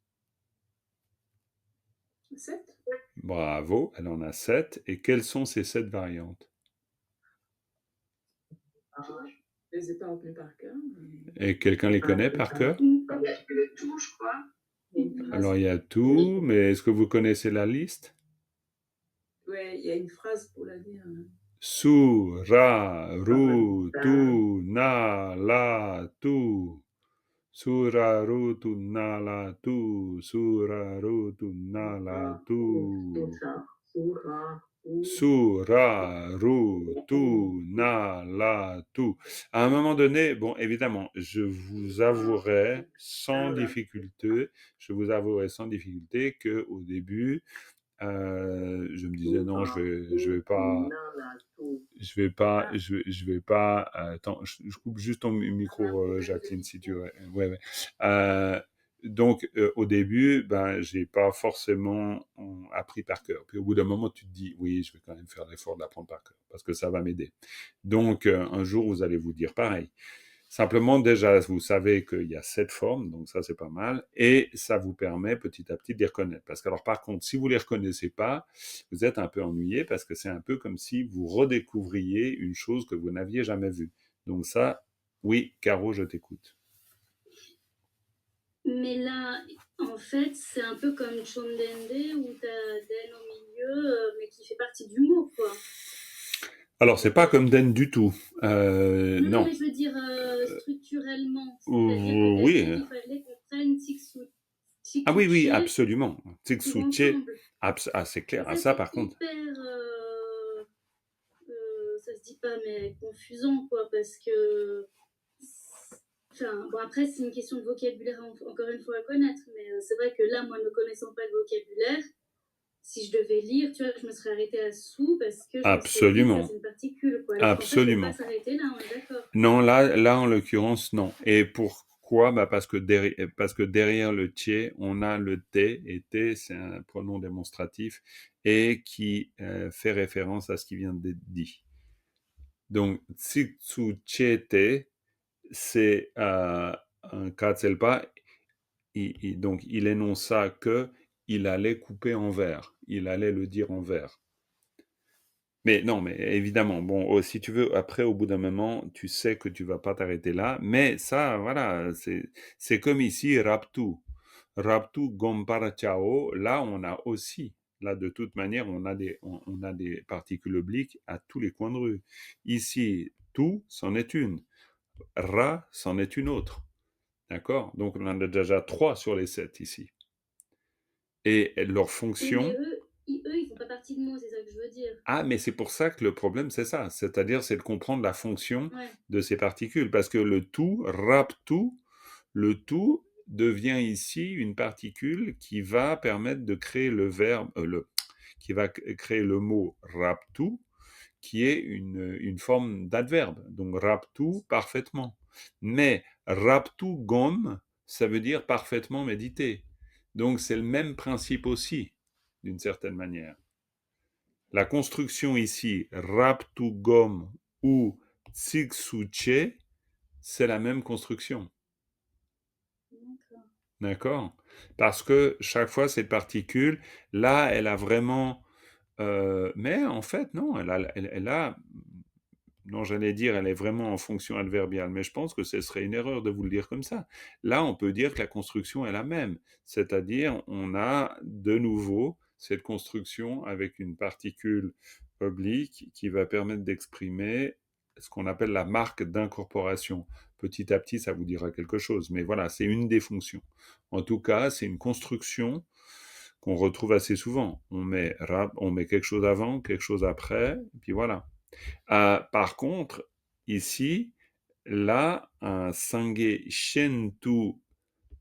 7. Bravo, elle en a 7. Et quelles sont ces 7 variantes? Je ne les ai pas retenues par cœur. Et quelqu'un les connaît par cœur? Il y a tout, je crois. Alors il y a tout, mais est-ce que vous connaissez la liste? Ouais, il y a une phrase pour la dire. Su, ra, ru, tu, na, la, tu. Su, ra, ru, tu, na, la, tu. Su, ra, ru, tu, na, la, tu. Su, ra, ru, tu, na, la, tu. À un moment donné, bon, évidemment, je vous avouerai sans difficulté que au début, je me disais non, je vais pas. Attends, je coupe juste ton micro, Jacqueline, si tu veux. Ouais, ouais. Donc, au début, ben, j'ai pas forcément appris par cœur. Puis au bout d'un moment, tu te dis, oui, je vais quand même faire l'effort d'apprendre par cœur parce que ça va m'aider. Donc, un jour, vous allez vous dire pareil. Simplement, déjà, vous savez qu'il y a 7 formes, donc ça, c'est pas mal, et ça vous permet petit à petit de les reconnaître. Parce que, alors, par contre, si vous les reconnaissez pas, vous êtes un peu ennuyé parce que c'est un peu comme si vous redécouvriez une chose que vous n'aviez jamais vue. Donc ça, oui, Caro, je t'écoute. Mais là, en fait, c'est un peu comme Chondende où t'as Den au milieu, mais qui fait partie du mot, quoi. Alors, c'est pas comme Den du tout. Non, mais je veux dire structurellement. C'est-à-dire que oui. il fallait qu'on prenne Tsiksu. Ah oui, oui, absolument. Tsiksuche. Ah, c'est clair. En fait, ça, par contre. Ça se dit pas, mais confusant, quoi, parce que. Enfin, bon, après, c'est une question de vocabulaire, encore une fois, à connaître, mais c'est vrai que là, moi, ne connaissant pas le vocabulaire, si je devais lire, tu vois, je me serais arrêtée à sous parce que je Absolument. me serais dit, ça, c'est une particule, quoi. Absolument. En fait, faut pas s'arrêter là, on est d'accord. Non, là, en l'occurrence, non. Et pourquoi? Bah, parce que derrière le tiers, on a le té, et té, c'est un pronom démonstratif, et qui fait référence à ce qui vient d'être dit. Donc, tsitsuchete, c'est un katselpa, donc il énonça que il allait couper en vers, il allait le dire en vers. Mais non, mais évidemment, bon, si tu veux, après, au bout d'un moment, tu sais que tu vas pas t'arrêter là, mais ça, voilà, c'est comme ici, raptu. Raptu gompara ciao, là, on a aussi, là, de toute manière, on a des particules obliques à tous les coins de rue. Ici, tout, c'en est une. Ra, c'en est une autre. D'accord? Donc, on en a déjà 3 sur les 7 ici. Et leur Oui, fonction, mais eux, ils font pas partie de moi, c'est ça que je veux dire. ah, mais c'est pour ça que le problème, c'est ça. C'est-à-dire, c'est de comprendre la fonction Ouais. de ces particules. Parce que le tout, raptu, le tout devient ici une particule qui va permettre de créer le verbe, qui va créer le mot raptu, qui est une forme d'adverbe. Donc, raptu, parfaitement. Mais raptu gom, ça veut dire parfaitement méditer. Donc, c'est le même principe aussi, d'une certaine manière. La construction ici, raptugom ou tsiksuche, c'est la même construction. D'accord. D'accord? Parce que chaque fois, cette particule, là, elle a vraiment... mais en fait, non, elle a... Non, j'allais dire, elle est vraiment en fonction adverbiale, mais je pense que ce serait une erreur de vous le dire comme ça. Là, on peut dire que la construction est la même, c'est-à-dire on a de nouveau cette construction avec une particule oblique qui va permettre d'exprimer ce qu'on appelle la marque d'incorporation. Petit à petit, ça vous dira quelque chose, mais voilà, c'est une des fonctions. En tout cas, c'est une construction qu'on retrouve assez souvent. On met quelque chose avant, quelque chose après, et puis voilà. Par contre, ici, là, un sangue shentu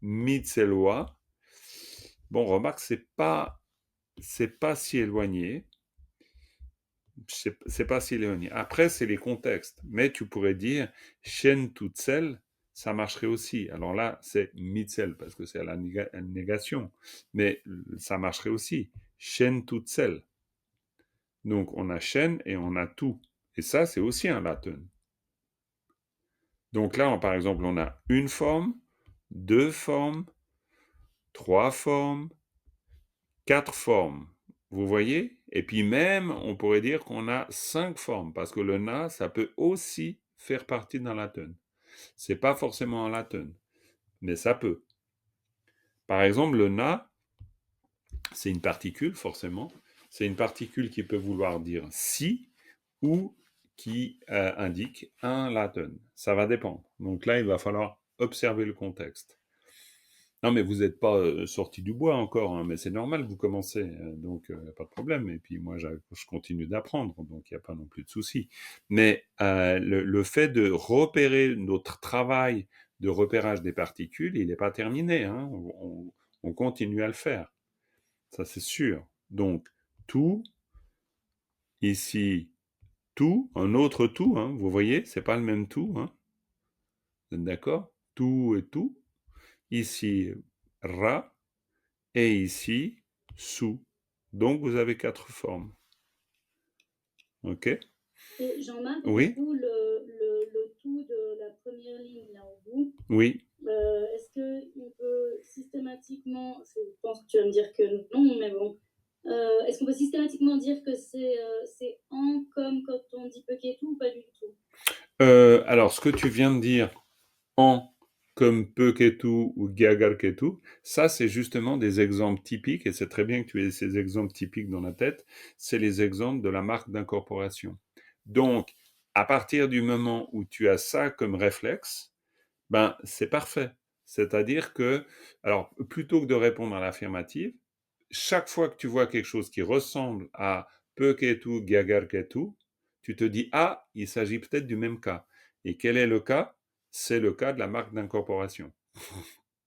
mitselwa, bon, remarque, c'est pas si éloigné. C'est pas si éloigné. Après, c'est les contextes. Mais tu pourrais dire shentu tsel, ça marcherait aussi. Alors là, c'est mitzel, parce que c'est à la négation. Mais ça marcherait aussi. Shentu tsel. Donc, on a shen et on a tout. Et ça, c'est aussi un latin. Donc là, par exemple, on a une forme, deux formes, trois formes, quatre formes. Vous voyez? Et puis même, on pourrait dire qu'on a 5 formes, parce que le na, ça peut aussi faire partie d'un latin. C'est pas forcément un latin, mais ça peut. Par exemple, le na, c'est une particule, forcément. C'est une particule qui peut vouloir dire si ou qui indique un latin. Ça va dépendre. Donc là, il va falloir observer le contexte. Non, mais vous n'êtes pas sorti du bois encore, hein, mais c'est normal, vous commencez, donc pas de problème. Et puis moi, je continue d'apprendre, donc il n'y a pas non plus de souci. Mais le fait de repérer notre travail de repérage des particules, il n'est pas terminé. Hein, on continue à le faire, ça c'est sûr. Donc tout, ici, tout, un autre tout, hein, vous voyez, c'est pas le même tout, hein, vous êtes d'accord? Tout et tout. Ici, ra, et ici, sous. Donc, vous avez 4 formes. OK? Et Jean-Marc, du Oui? coup, le tout de la première ligne là au bout, Oui? est-ce qu'on peut systématiquement, je pense que tu vas me dire que non, mais bon, est-ce qu'on peut systématiquement dire que c'est en comme quand on dit Peketu ou pas du tout? Alors, ce que tu viens de dire, en, comme Peketu ou Gagarketu, ça, c'est justement des exemples typiques, et c'est très bien que tu aies ces exemples typiques dans la tête, c'est les exemples de la marque d'incorporation. Donc, à partir du moment où tu as ça comme réflexe, ben, c'est parfait. C'est-à-dire que, alors, plutôt que de répondre à l'affirmative, chaque fois que tu vois quelque chose qui ressemble à Peketu, Gagarketu, tu te dis, ah, il s'agit peut-être du même cas. Et quel est le cas? C'est le cas de la marque d'incorporation.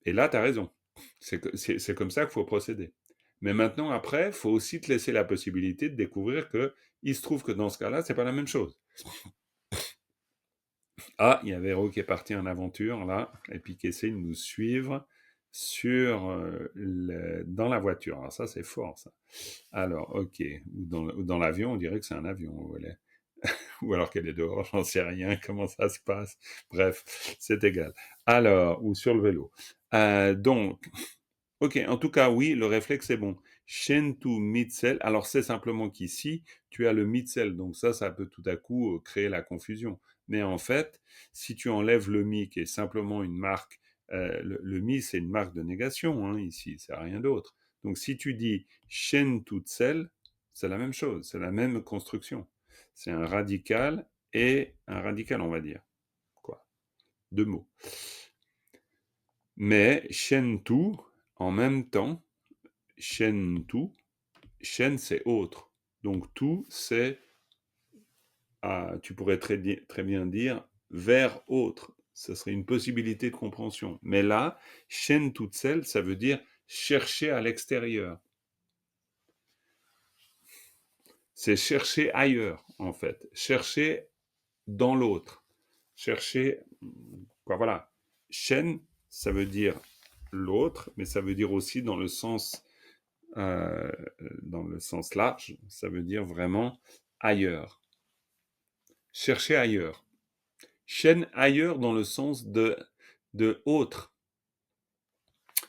Et là, tu as raison. C'est comme ça qu'il faut procéder. Mais maintenant, après, il faut aussi te laisser la possibilité de découvrir que il se trouve que dans ce cas-là, c'est pas la même chose. Ah, il y a Véro qui est parti en aventure, là, et puis qui essaie de nous suivre dans la voiture. Alors ça, c'est fort, ça. Alors, ok. Ou dans l'avion, on dirait que c'est un avion. Ou alors qu'elle est dehors, j'en sais rien, comment ça se passe. Bref, c'est égal. Alors, ou sur le vélo. Donc, ok, en tout cas, oui, le réflexe est bon. Shentu mitzel. Alors, c'est simplement qu'ici, tu as le mitzel. Donc, ça peut tout à coup créer la confusion. Mais en fait, si tu enlèves le mi, qui est simplement une marque, le mi, c'est une marque de négation, hein, ici, c'est rien d'autre. Donc, si tu dis shentu tzel, c'est la même chose, c'est la même construction. C'est un radical et un radical, on va dire. Quoi? Deux mots. Mais shentu, en même temps, shentu, shen c'est autre. Donc tout c'est, tu pourrais très bien dire vers autre. Ce serait une possibilité de compréhension. Mais là, shen toute seule, ça veut dire chercher à l'extérieur. C'est chercher ailleurs, en fait. Chercher dans l'autre. Chercher, quoi, voilà. Shen, ça veut dire l'autre, mais ça veut dire aussi dans le sens large, ça veut dire vraiment ailleurs. Chercher ailleurs. Shen ailleurs dans le sens de autre.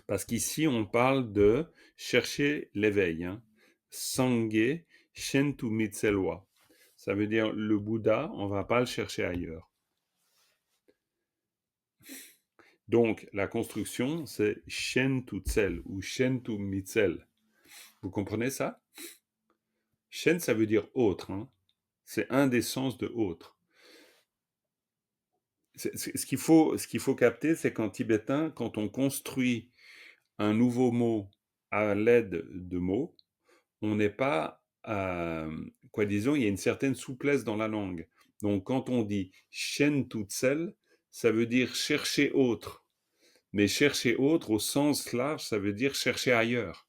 Parce qu'ici, on parle de chercher l'éveil. Hein. Sangye Shen tu mitselwa. Ça veut dire le Bouddha, on ne va pas le chercher ailleurs. Donc, la construction, c'est Shen tu tsel ou Shen tu mitsel. Vous comprenez ça? Shen, ça veut dire autre. Hein. C'est un des sens de autre. Ce qu'il faut capter, c'est qu'en tibétain, quand on construit un nouveau mot à l'aide de mots, on n'est pas, disons, il y a une certaine souplesse dans la langue. Donc, quand on dit shen toute seule, ça veut dire chercher autre. Mais chercher autre, au sens large, ça veut dire chercher ailleurs.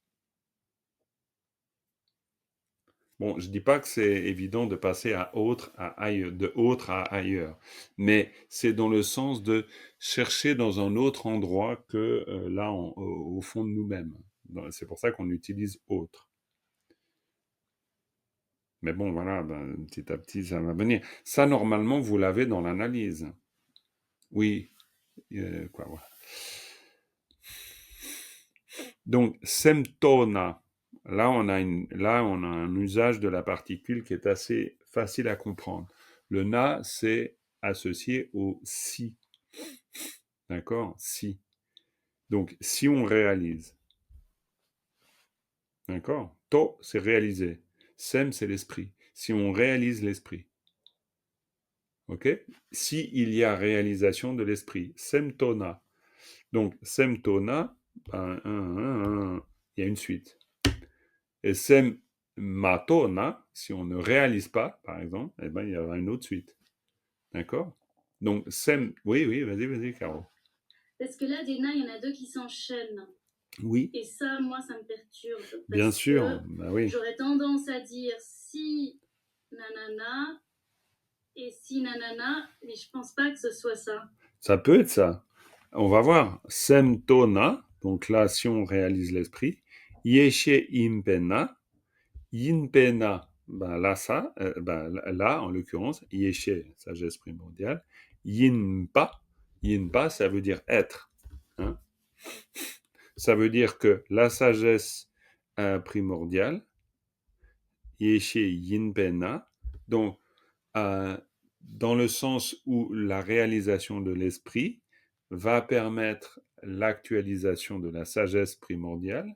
Bon, je dis pas que c'est évident de passer à autre, à ailleurs, de autre à ailleurs, mais c'est dans le sens de chercher dans un autre endroit que là, au fond de nous-mêmes. C'est pour ça qu'on utilise autre. Mais bon, voilà, petit à petit, ça va venir. Ça, normalement, vous l'avez dans l'analyse. Oui, voilà. Donc, semtona. Là, on a un usage de la particule qui est assez facile à comprendre. Le na, c'est associé au si. D'accord? Si. Donc, si on réalise. D'accord? To, c'est réaliser. Sem, c'est l'esprit. Si on réalise l'esprit. Ok? Si il y a réalisation de l'esprit. Semtona. Donc, semtona, il y a une suite. Et sem matona, si on ne réalise pas, par exemple, eh ben, il y aura une autre suite. D'accord? Donc, sem... Oui, vas-y, Caro. Parce que là, des nains, il y en a deux qui s'enchaînent. Oui. Et ça, moi, ça me perturbe. Bien sûr, bah oui. J'aurais tendance à dire si nanana et si nanana, mais je pense pas que ce soit ça. Ça peut être ça. On va voir. Semtona, donc là, si on réalise l'esprit. Yeshe impena. Yinpena, ben là, là, en l'occurrence, Yeshe, sagesse primordiale. Yinpa, ça veut dire être. Hein. Ça veut dire que la sagesse primordiale, Yeshe Yinpena, donc dans le sens où la réalisation de l'esprit va permettre l'actualisation de la sagesse primordiale,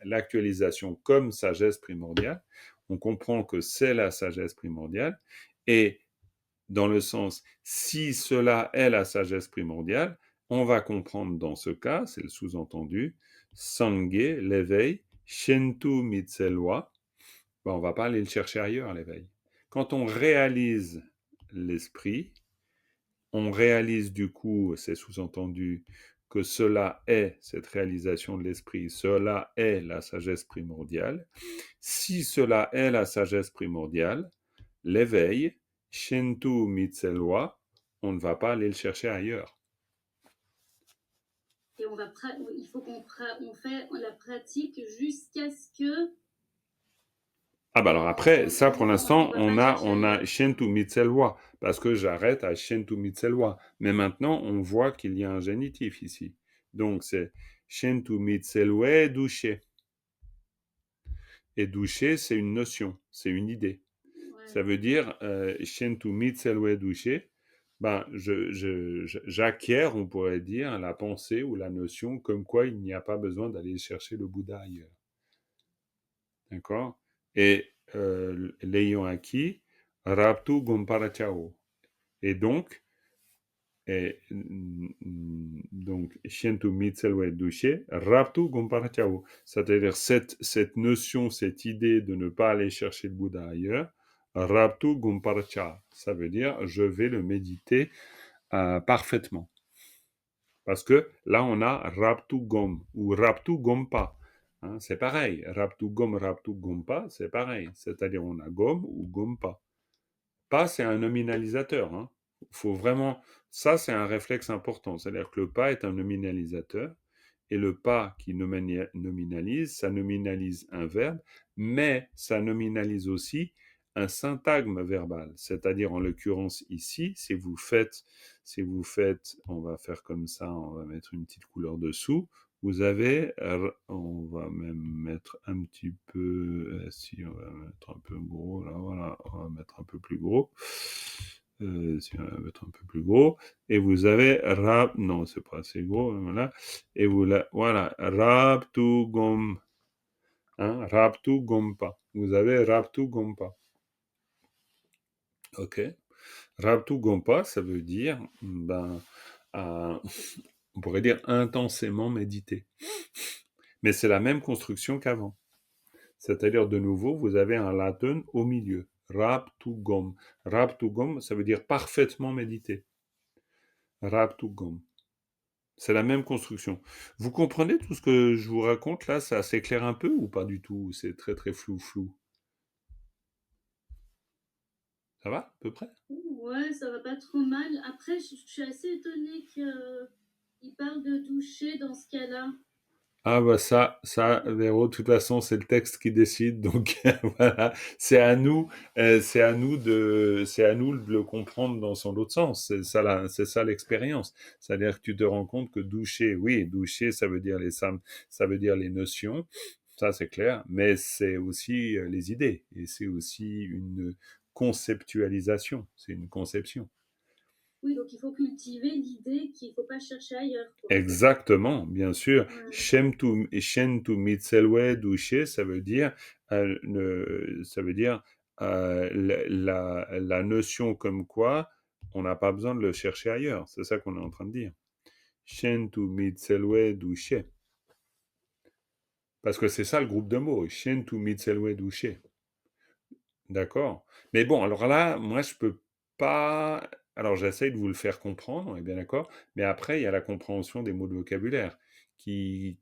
l'actualisation comme sagesse primordiale. On comprend que c'est la sagesse primordiale, et dans le sens, si cela est la sagesse primordiale, on va comprendre dans ce cas, c'est le sous-entendu, Sangye, l'éveil, Shentu Mitselwa, on ne va pas aller le chercher ailleurs, l'éveil. Quand on réalise l'esprit, on réalise du coup, c'est sous-entendu, que cela est cette réalisation de l'esprit, cela est la sagesse primordiale. Si cela est la sagesse primordiale, l'éveil, Shentu Mitselwa, on ne va pas aller le chercher ailleurs. Et il faut qu'on fait la pratique jusqu'à ce que... Ah bah alors après, ça pour l'instant, on a Shentu Mitselwa, parce que j'arrête à Shentu Mitselwa. Mais maintenant, on voit qu'il y a un génitif ici. Donc, c'est Shentu Mitselwe Douché. Et douché, c'est une notion, c'est une idée. Ça veut dire Shentu Mitselwe Douché. Ben, j'acquiers, on pourrait dire, la pensée ou la notion comme quoi il n'y a pas besoin d'aller chercher le Bouddha ailleurs. D'accord? Et l'ayant acquis, Raptu Gomparachao. Et donc, Shentu Mitselwe Douché, Raptu Gomparachao. C'est-à-dire cette notion, cette idée de ne pas aller chercher le Bouddha ailleurs, Raptu Gomparacha. Ça veut dire je vais le méditer parfaitement. Parce que là, on a Raptu Gom ou Raptu Gompa. Hein, c'est pareil. Raptu Gompa, c'est pareil. C'est-à-dire on a Gom ou Gompa. Pa, c'est un nominalisateur. Hein. Faut vraiment... Ça, c'est un réflexe important. C'est-à-dire que le pa est un nominalisateur. Et le pa qui nominalise, ça nominalise un verbe, mais ça nominalise aussi un syntagme verbal. C'est-à-dire, en l'occurrence ici, si vous faites, on va faire comme ça, on va mettre une petite couleur dessous, vous avez, on va même mettre un petit peu, si on va mettre un peu gros, là, voilà, on va mettre un peu plus gros, si on va mettre un peu plus gros, et vous avez non, c'est pas assez gros, voilà, et voilà, Raptu Gom, hein, Raptu Gompa, vous avez Raptu Gompa, ok, Raptu Gompa, ça veut dire, on pourrait dire intensément méditer. Mais c'est la même construction qu'avant. C'est-à-dire, de nouveau, vous avez un latin au milieu. Raptugom. Raptugom, ça veut dire parfaitement méditer. Raptugom. C'est la même construction. Vous comprenez tout ce que je vous raconte là? Ça s'éclaire un peu ou pas du tout? C'est très très flou. Ça va, à peu près? Ouais, ça va pas trop mal. Après, je suis assez étonnée qu'il parle de doucher dans ce cas-là. Ah bah ça, Véro, de toute façon, c'est le texte qui décide, donc voilà, c'est à nous de le comprendre dans son autre sens. C'est ça l'expérience. C'est-à-dire que tu te rends compte que doucher, oui, doucher, ça veut dire ça veut dire les notions, ça c'est clair, mais c'est aussi les idées, et c'est aussi une conceptualisation, c'est une conception. Oui, donc il faut cultiver l'idée qu'il ne faut pas chercher ailleurs, quoi. Exactement, bien sûr. Ouais. Shentu mitselwe douche, ça veut dire, la notion comme quoi on n'a pas besoin de le chercher ailleurs. C'est ça qu'on est en train de dire. Shentu mitselwe douche. Parce que c'est ça le groupe de mots. Shentu mitselwe douche. D'accord. Mais bon, alors là, moi, je peux pas. Alors, j'essaye de vous le faire comprendre, on est bien d'accord. Mais après, il y a la compréhension des mots de vocabulaire qui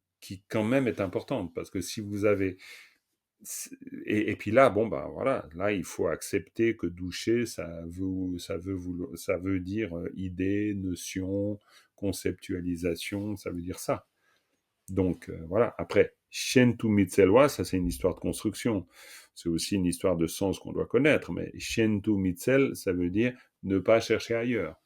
quand même est importante. Parce que si vous avez. Et puis là, bon, bah voilà, là, il faut accepter que doucher, ça veut dire idée, notion, conceptualisation, ça veut dire ça. Donc voilà, après, Shentu Mitselwa, ça c'est une histoire de construction. C'est aussi une histoire de sens qu'on doit connaître, mais Shentu Mitzel, ça veut dire ne pas chercher ailleurs.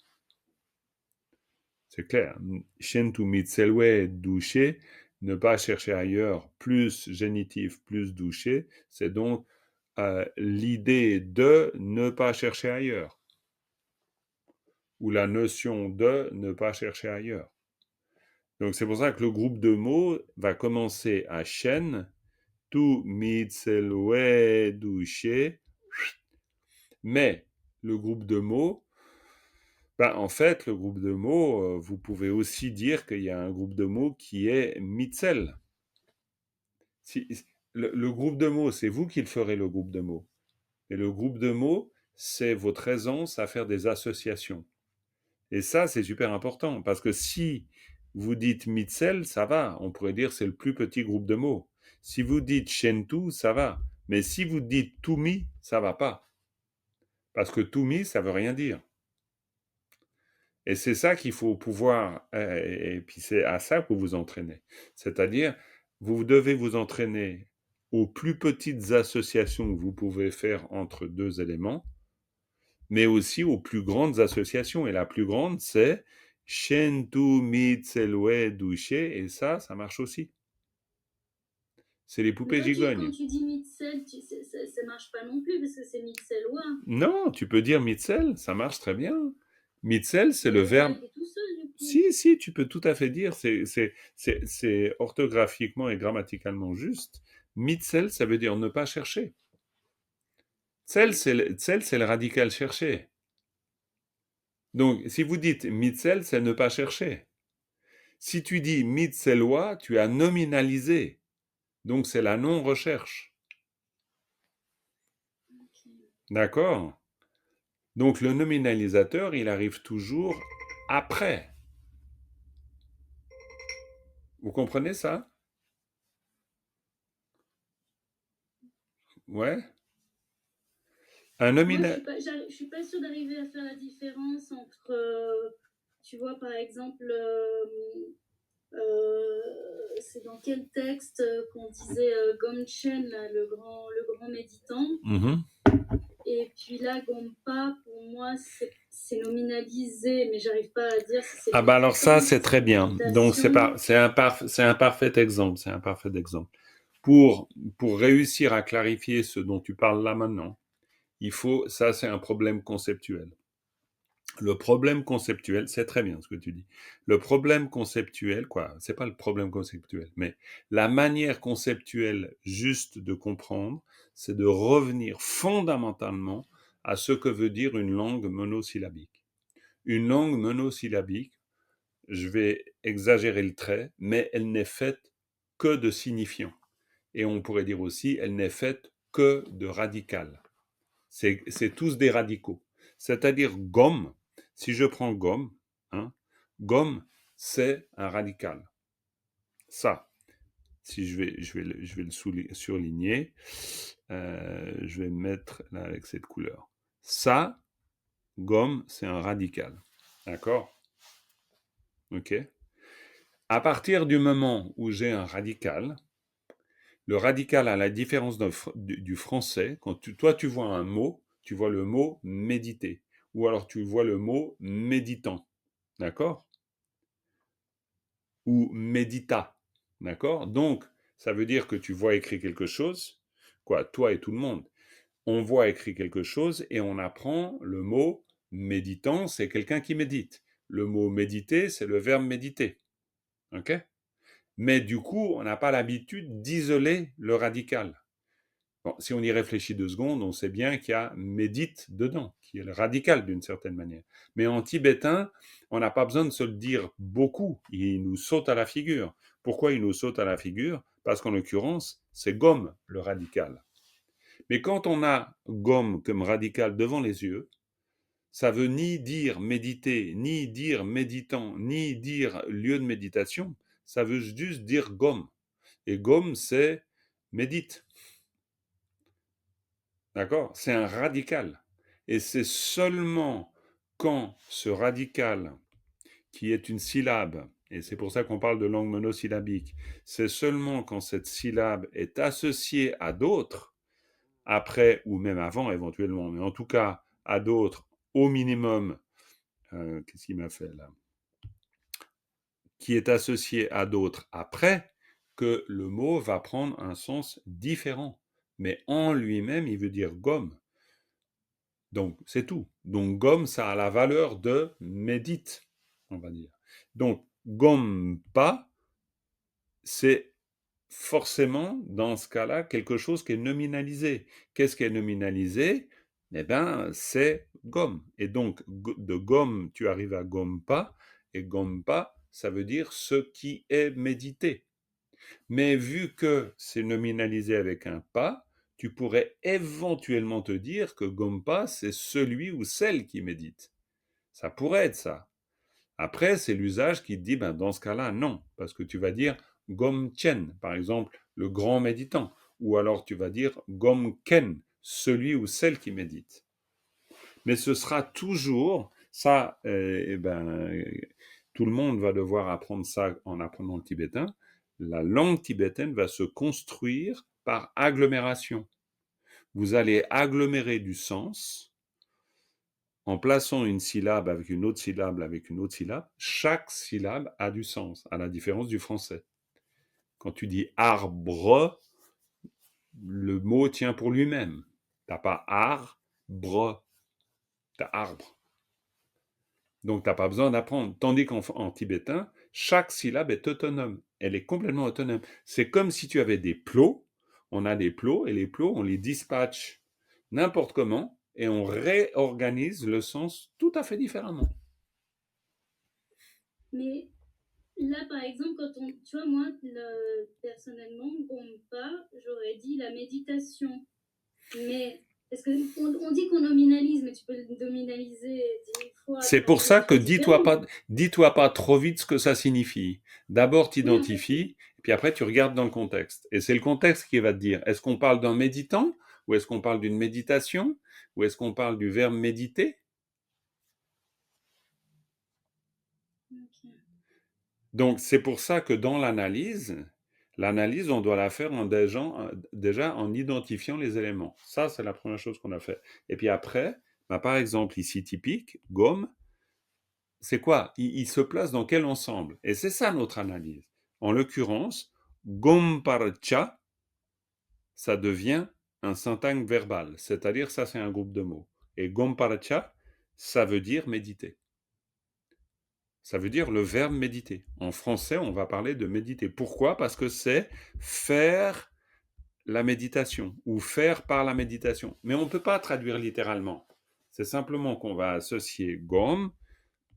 C'est clair. Shentu Mitselwe douché, ne pas chercher ailleurs, plus génitif, plus douché, c'est donc l'idée de ne pas chercher ailleurs. Ou la notion de ne pas chercher ailleurs. Donc c'est pour ça que le groupe de mots va commencer à Shen, Tu mitselwe douche. Mais le groupe de mots, en fait, le groupe de mots, vous pouvez aussi dire qu'il y a un groupe de mots qui est mitzel. Le groupe de mots, c'est vous qui le ferez, le groupe de mots. Et le groupe de mots, c'est votre aisance à faire des associations. Et ça, c'est super important, parce que si vous dites mitzel, ça va. On pourrait dire c'est le plus petit groupe de mots. Si vous dites shentu, ça va. Mais si vous dites tumi, ça va pas. Parce que tumi, ça veut rien dire. Et c'est ça qu'il faut pouvoir, et puis c'est à ça que vous vous entraînez. C'est-à-dire, vous devez vous entraîner aux plus petites associations que vous pouvez faire entre deux éléments, mais aussi aux plus grandes associations. Et la plus grande, c'est Shen tu mitselwe douche, et ça marche aussi. C'est les Mais poupées là, quand gigognes. tu dis Mitzel, ça marche pas non plus parce que c'est Mitzellois. Non, tu peux dire mitzel, ça marche très bien. Mitzel, c'est Mais le le verbe. verbe est tout seul du coup. Si, tu peux tout à fait dire, c'est orthographiquement et grammaticalement juste. Mitzel, ça veut dire ne pas chercher. Tsel, c'est le radical chercher. Donc, si vous dites mitzel, c'est ne pas chercher. Si tu dis mitzellois, tu as nominalisé. Donc, c'est la non-recherche. Ok. D'accord? Donc, le nominalisateur, il arrive toujours après. Vous comprenez ça? Ouais? Un Moi, nominal... je suis pas sûre d'arriver à faire la différence entre, tu vois, par exemple, c'est dans quel texte qu'on disait Gomchen, là, le grand méditant. Mhm. Et puis là, Gompa, pour moi, c'est nominalisé, mais j'arrive pas à dire si c'est Ah bah alors ça, méditant, c'est si très bien. Donc, méditation. c'est un parfait exemple. C'est un parfait exemple. Pour réussir à clarifier ce dont tu parles là maintenant, ça c'est un problème conceptuel. Le problème conceptuel, c'est très bien ce que tu dis. Le problème conceptuel, c'est pas le problème conceptuel, mais la manière conceptuelle juste de comprendre, c'est de revenir fondamentalement à ce que veut dire une langue monosyllabique. Une langue monosyllabique, je vais exagérer le trait, mais elle n'est faite que de signifiants. Et on pourrait dire aussi, elle n'est faite que de radicales. C'est tous des radicaux. C'est-à-dire gomme, si je prends gomme, gomme, c'est un radical. Ça, si je vais le surligner, je vais mettre là avec cette couleur. Ça, gomme, c'est un radical. D'accord? Ok? À partir du moment où j'ai un radical, le radical, à la différence du français, quand toi tu vois un mot, tu vois le mot méditer, ou alors tu vois le mot méditant, d'accord? Ou médita, d'accord? Donc, ça veut dire que tu vois écrit quelque chose, toi et tout le monde. On voit écrit quelque chose et on apprend le mot méditant, c'est quelqu'un qui médite. Le mot méditer, c'est le verbe méditer, ok? Mais du coup, on n'a pas l'habitude d'isoler le radical. Bon, si on y réfléchit 2 secondes, on sait bien qu'il y a médite dedans, qui est le radical d'une certaine manière. Mais en tibétain, on n'a pas besoin de se le dire beaucoup, il nous saute à la figure. Pourquoi il nous saute à la figure? Parce qu'en l'occurrence, c'est gomme le radical. Mais quand on a gomme comme radical devant les yeux, ça veut ni dire méditer, ni dire méditant, ni dire lieu de méditation, ça veut juste dire gomme. Et gomme, c'est médite. D'accord? C'est un radical. Et c'est seulement quand ce radical, qui est une syllabe, et c'est pour ça qu'on parle de langue monosyllabique, c'est seulement quand cette syllabe est associée à d'autres, après ou même avant éventuellement, mais en tout cas à d'autres, au minimum, qu'est-ce qu'il m'a fait là? Qui est associé à d'autres après, que le mot va prendre un sens différent. Mais en lui-même, il veut dire gomme. Donc, c'est tout. Donc, gomme, ça a la valeur de médite, on va dire. Donc, gomme pas, c'est forcément, dans ce cas-là, quelque chose qui est nominalisé. Qu'est-ce qui est nominalisé? Eh bien, c'est gomme. Et donc, de gomme, tu arrives à gomme pas, et gomme pas, ça veut dire ce qui est médité. Mais vu que c'est nominalisé avec un pas, tu pourrais éventuellement te dire que Gompa, c'est celui ou celle qui médite. Ça pourrait être ça. Après, c'est l'usage qui te dit, dans ce cas-là, non, parce que tu vas dire Gomchen, par exemple, le grand méditant, ou alors tu vas dire Gomken, celui ou celle qui médite. Mais ce sera toujours ça, tout le monde va devoir apprendre ça en apprenant le tibétain. La langue tibétaine va se construire par agglomération. Vous allez agglomérer du sens en plaçant une syllabe avec une autre syllabe avec une autre syllabe, chaque syllabe a du sens, à la différence du français. Quand tu dis arbre, le mot tient pour lui-même. T'as pas arbre, t'as arbre. Donc t'as pas besoin d'apprendre. Tandis qu'en tibétain, chaque syllabe est autonome. Elle est complètement autonome. C'est comme si tu avais des plots. On a des plots et les plots, on les dispatche n'importe comment et on réorganise le sens tout à fait différemment. Mais là, par exemple, tu vois, moi, personnellement, Gompa, j'aurais dit la méditation. Mais est-ce que on dit qu'on nominalise, mais tu peux le nominaliser 10 fois. C'est pour ça que dis-toi différentes. pas trop vite ce que ça signifie. D'abord, Oui, en fait, t'identifies, puis après, tu regardes dans le contexte. Et c'est le contexte qui va te dire, est-ce qu'on parle d'un méditant, ou est-ce qu'on parle d'une méditation, ou est-ce qu'on parle du verbe méditer? ok. Donc, c'est pour ça que dans l'analyse, on doit la faire déjà en identifiant les éléments. Ça, c'est la première chose qu'on a fait. Et puis après, par exemple, ici typique, gomme, c'est quoi? Il se place dans quel ensemble? Et c'est ça notre analyse. En l'occurrence, gomparcha, ça devient un syntagme verbal, c'est-à-dire ça c'est un groupe de mots. Et gomparcha, ça veut dire méditer. Ça veut dire le verbe méditer. En français, on va parler de méditer. Pourquoi? Parce que c'est faire la méditation ou faire par la méditation. Mais on ne peut pas traduire littéralement. C'est simplement qu'on va associer gom,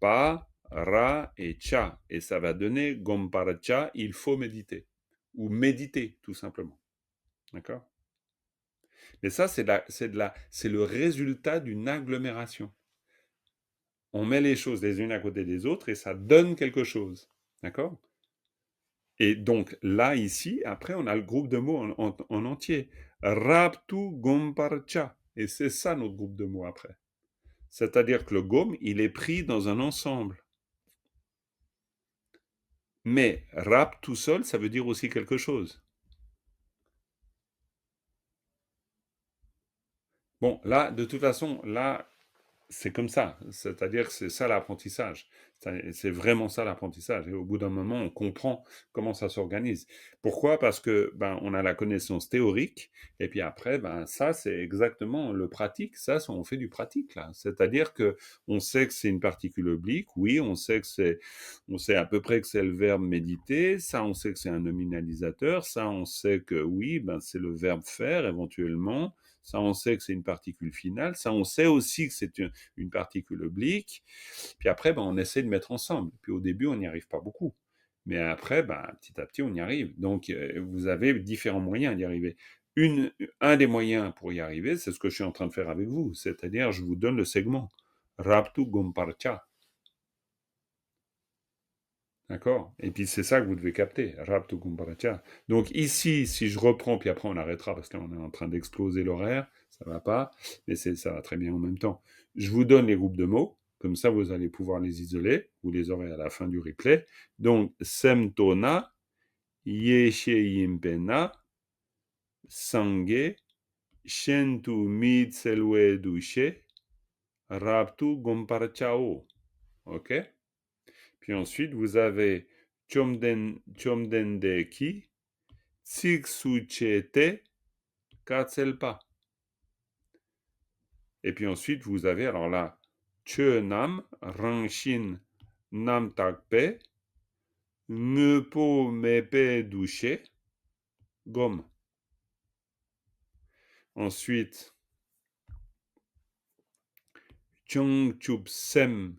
pa, ra et cha. Et ça va donner gomparcha, il faut méditer. Ou méditer, tout simplement. D'accord? Mais ça, c'est le résultat d'une agglomération. On met les choses les unes à côté des autres et ça donne quelque chose. D'accord? Et donc, là, ici, après, on a le groupe de mots en entier. Raptu gomparcha. Et c'est ça notre groupe de mots après. C'est-à-dire que le gom, il est pris dans un ensemble. Mais rap tout seul, ça veut dire aussi quelque chose. Bon, là, de toute façon, là, c'est comme ça. C'est-à-dire que c'est ça l'apprentissage. C'est vraiment ça l'apprentissage. Et au bout d'un moment, on comprend comment ça s'organise. Pourquoi? Parce que on a la connaissance théorique, et puis après, ça, c'est exactement le pratique. Ça, on fait du pratique là. C'est-à-dire que on sait que c'est une particule oblique. Oui, on sait à peu près que c'est le verbe méditer. Ça, on sait que c'est un nominalisateur. Ça, on sait que oui, c'est le verbe faire éventuellement. Ça, on sait que c'est une particule finale. Ça, on sait aussi que c'est une particule oblique. Puis après, on essaie de mettre ensemble. Puis au début, on n'y arrive pas beaucoup. Mais après, petit à petit, on y arrive. Donc, vous avez différents moyens d'y arriver. Un des moyens pour y arriver, c'est ce que je suis en train de faire avec vous. C'est-à-dire, je vous donne le segment. Raptu gomparcha. D'accord? Et puis c'est ça que vous devez capter. Raptu gomparcha. Donc ici, si je reprends, puis après on arrêtera parce qu'on est en train d'exploser l'horaire, ça va pas, mais ça va très bien en même temps. Je vous donne les groupes de mots, comme ça vous allez pouvoir les isoler, vous les aurez à la fin du replay. Donc, semtona, yesheyimpena, sange, shentu mitselwe douche, raptu gomparchao. Ok? Puis ensuite, vous avez Chomdendeki, Tsiksuchete, Katselpa. Et puis ensuite, vous avez, alors là, Chönam, Rangshin, Namtakpe, Nepo Mepe Douche, Gom. Ensuite, Chongchupsem,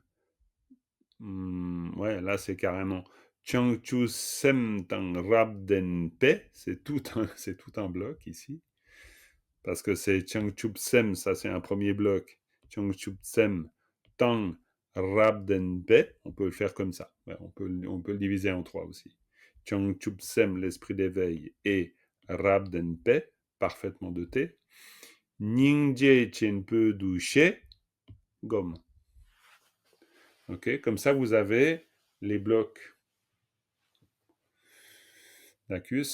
ouais, là c'est carrément Chongchusem Tang Rabdenpe, c'est tout un bloc ici. Parce que c'est Changchupsem, ça c'est un premier bloc. Changchupsem, Tang, Rabdenpe, on peut le faire comme ça. Ouais, on peut le diviser en 3 aussi. Changchupsem, l'esprit d'éveil, et Rabdenpe, parfaitement doté. Ningje Chenpe Douche, Gom. Ok, comme ça vous avez les blocs. D'accord.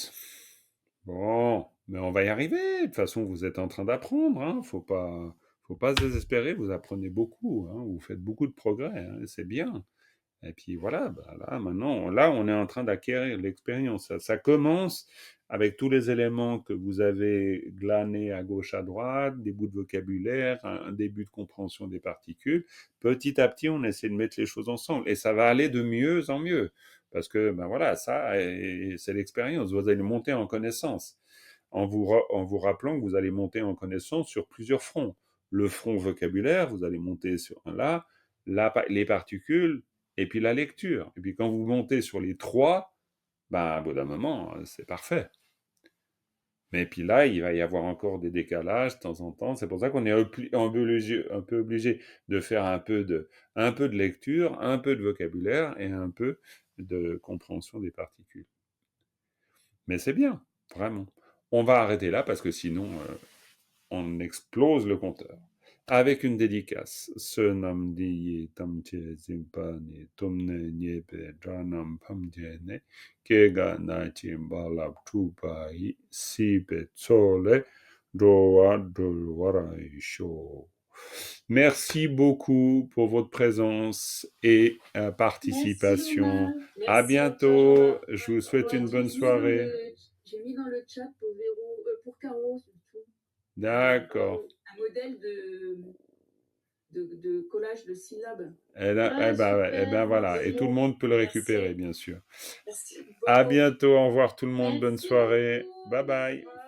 Bon, mais on va y arriver. De toute façon, vous êtes en train d'apprendre, hein. Faut pas faut pas se désespérer, vous apprenez beaucoup, hein, vous faites beaucoup de progrès, hein, c'est bien. Et puis voilà, bah là maintenant, là on est en train d'acquérir l'expérience. Ça commence avec tous les éléments que vous avez glanés à gauche, à droite, des bouts de vocabulaire, un début de compréhension des particules. Petit à petit, on essaie de mettre les choses ensemble et ça va aller de mieux en mieux. Parce que ben voilà, ça, c'est l'expérience. Vous allez monter en connaissance en vous rappelant que vous allez monter en connaissance sur plusieurs fronts. Le front vocabulaire, vous allez monter sur un là, les particules, et puis la lecture. Et puis quand vous montez sur les trois, ben, au bout d'un moment, c'est parfait. Mais puis là, il va y avoir encore des décalages de temps en temps. C'est pour ça qu'on est un peu obligé de faire un peu de lecture, un peu de vocabulaire et un peu de compréhension des particules. Mais c'est bien, vraiment. On va arrêter là parce que sinon, on explose le compteur. Avec une dédicace. Sönam diye tamche zimpani tumne nyebe dranam pamjene kega nachi balab tupai sibe tsole doa dolwara isho. Merci beaucoup pour votre présence et participation. Merci, À Merci bientôt. toi. Je vous souhaite une bonne J'ai mis dans soirée. j'ai mis dans le chat pour Véro, pour Caro surtout, D'accord. un modèle de collage de syllabes. Et là, Ah, eh ben, ouais, eh ben super, voilà. Et tout le merci. monde peut le récupérer, Merci. bien sûr. Merci À beaucoup. bientôt. Au revoir tout le monde. Bonne Merci soirée. beaucoup. Bye bye.